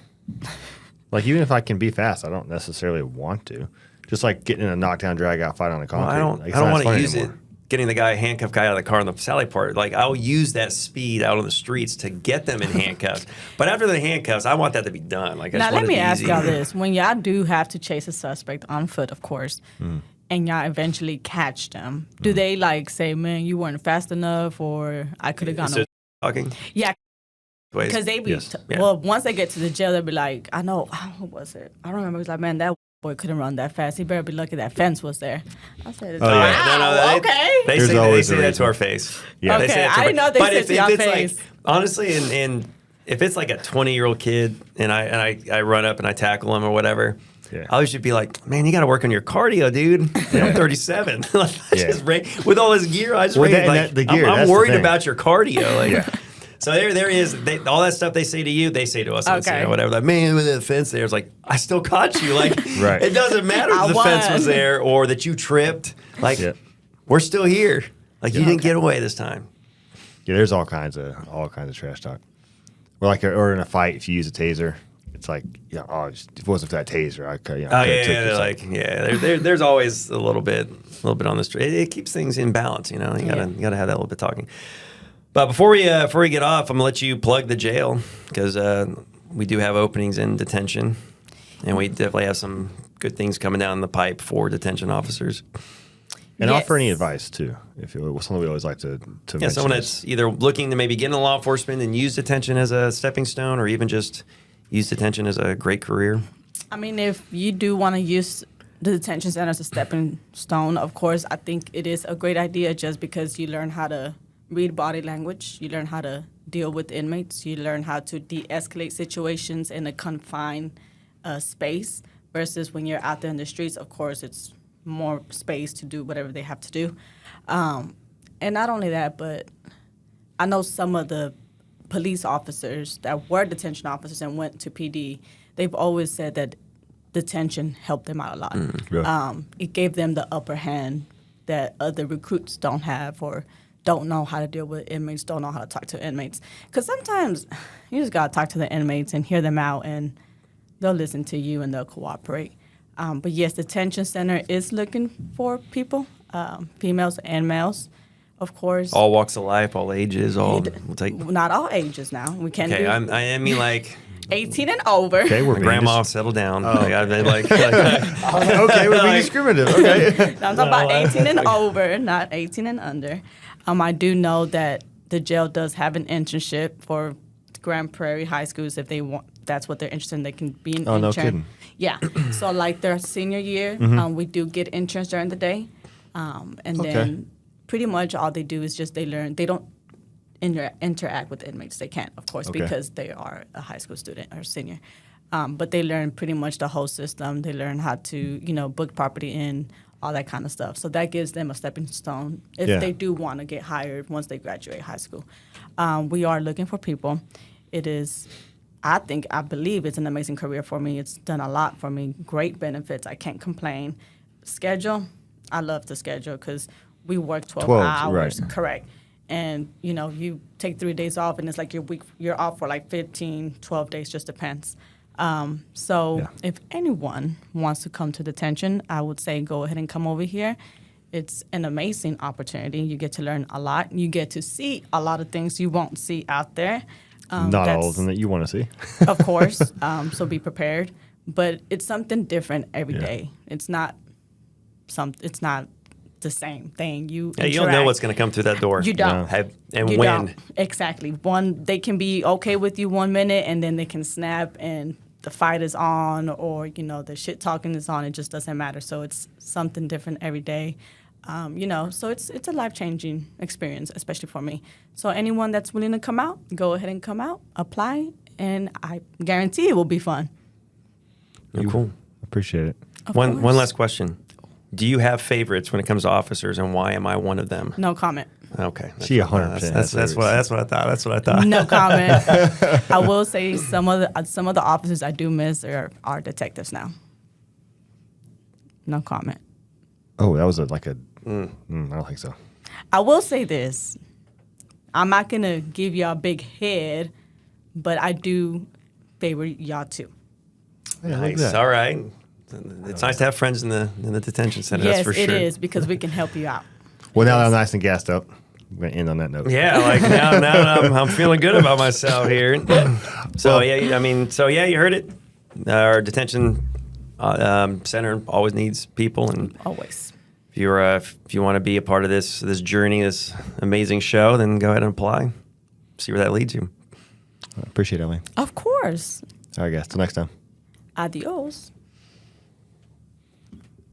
Like, even if I can be fast, I don't necessarily want to. Just like getting in a knockdown, drag out fight on the concrete. Well, I don't want to use it. Getting the handcuffed guy out of the car in the Sally Port. Like, I'll use that speed out on the streets to get them in handcuffs. But after the handcuffs, I want that to be done. Like, now, let me ask y'all this. When y'all do have to chase a suspect on foot, of course, and y'all eventually catch them, do they, like, say, man, you weren't fast enough, or I could have gone so talking? Yeah. Because they be, well, once they get to the jail, they'll be like, I know, what was it? I don't remember. It's like, man, that boy couldn't run that fast. He better be lucky that fence was there. I said, wow, okay. They say that to our face. Yeah. Okay, I didn't know they said to your face. Like, honestly, and if it's like a 20-year-old kid and I run up and I tackle him or whatever, I always should be like, man, you got to work on your cardio, dude. I'm 37. With all this gear, I just I'm worried about your cardio. Like, so there is all that stuff they say to you, they say to us. Okay. Whatever. Like, man, with the fence there, it's like, I still caught you. Like, it doesn't matter if the fence was there or that you tripped. Like, we're still here. Like, you didn't get away this time. Yeah, there's all kinds of trash talk. Or in a fight, if you use a taser, it's like, if it wasn't for that taser, I could. There's always a little bit on the street. It keeps things in balance. You know, you gotta have that little bit talking. But before we get off, I'm gonna let you plug the jail because we do have openings in detention, and we definitely have some good things coming down the pipe for detention officers. And offer any advice too, if it was something we always like to mention. Someone that's either looking to maybe get into law enforcement and use detention as a stepping stone, or even just use detention as a great career. I mean, if you do want to use the detention center as a stepping stone, of course, I think it is a great idea just because you learn how to read body language, you learn how to deal with inmates, you learn how to de-escalate situations in a confined space versus when you're out there in the streets, of course, it's more space to do whatever they have to do. And not only that, but I know some of the police officers that were detention officers and went to PD, they've always said that detention helped them out a lot. It gave them the upper hand that other recruits don't have or don't know how to deal with inmates, don't know how to talk to inmates. Because sometimes you just got to talk to the inmates and hear them out, and they'll listen to you and they'll cooperate. But yes, the detention center is looking for people, females and males, of course. All walks of life, all ages, Not all ages now. We can't do... I mean, like... 18 and over. Okay, we're grandma, settle down. Oh. Okay, we're being discriminative. Okay. No, I'm talking about 18 and over, not 18 and under. I do know that the jail does have an internship for Grand Prairie high schools if they want. That's what they're interested in. They can be an intern. No kidding. Yeah. So like their senior year, we do get interns during the day, and then pretty much all they do is just they learn. They don't interact with inmates. They can't, of course, because they are a high school student or senior. But they learn pretty much the whole system. They learn how to, book property in, all that kind of stuff. So that gives them a stepping stone if they do want to get hired once they graduate high school. We are looking for people. It is, I believe it's an amazing career for me. It's done a lot for me. Great benefits. I can't complain. Schedule, I love the schedule because we work 12 hours. Right. Correct. and you take 3 days off, and it's like you're off for like 15, 12 days, just depends. So if anyone wants to come to detention, I would say go ahead and come over here. It's an amazing opportunity. You get to learn a lot. You get to see a lot of things you won't see out there. Not all of them that you want to see. Of course. So be prepared. But it's something different every day. It's not the same thing. You don't know what's going to come through that door. You don't. And you when. Don't. Exactly. They can be okay with you 1 minute, and then they can snap, and the fight is on, or the shit talking is on. It just doesn't matter. So it's something different every day. So it's a life-changing experience, especially for me. So anyone that's willing to come out, go ahead and come out, apply, and I guarantee it will be fun. Cool. Appreciate it. One last question. Do you have favorites when it comes to officers, and why am I one of them? No comment. Okay. She 100%. That's what I thought. No comment. I will say some of the officers I do miss are detectives now. No comment. Oh, that was I don't think so. I will say this. I'm not going to give y'all a big head, but I do favor y'all too. Yeah, nice. All right. It's nice to have friends in the detention center. Yes, that's for sure. it is, because we can help you out. Well, now that I'm nice and gassed up, I'm going to end on that note. Yeah, like now I'm feeling good about myself here. So you heard it. Our detention center always needs people, and Always. if you want to be a part of this journey, this amazing show, then go ahead and apply. See where that leads you. I appreciate it, Ailen. Of course. All right, guys. Till next time. Adios.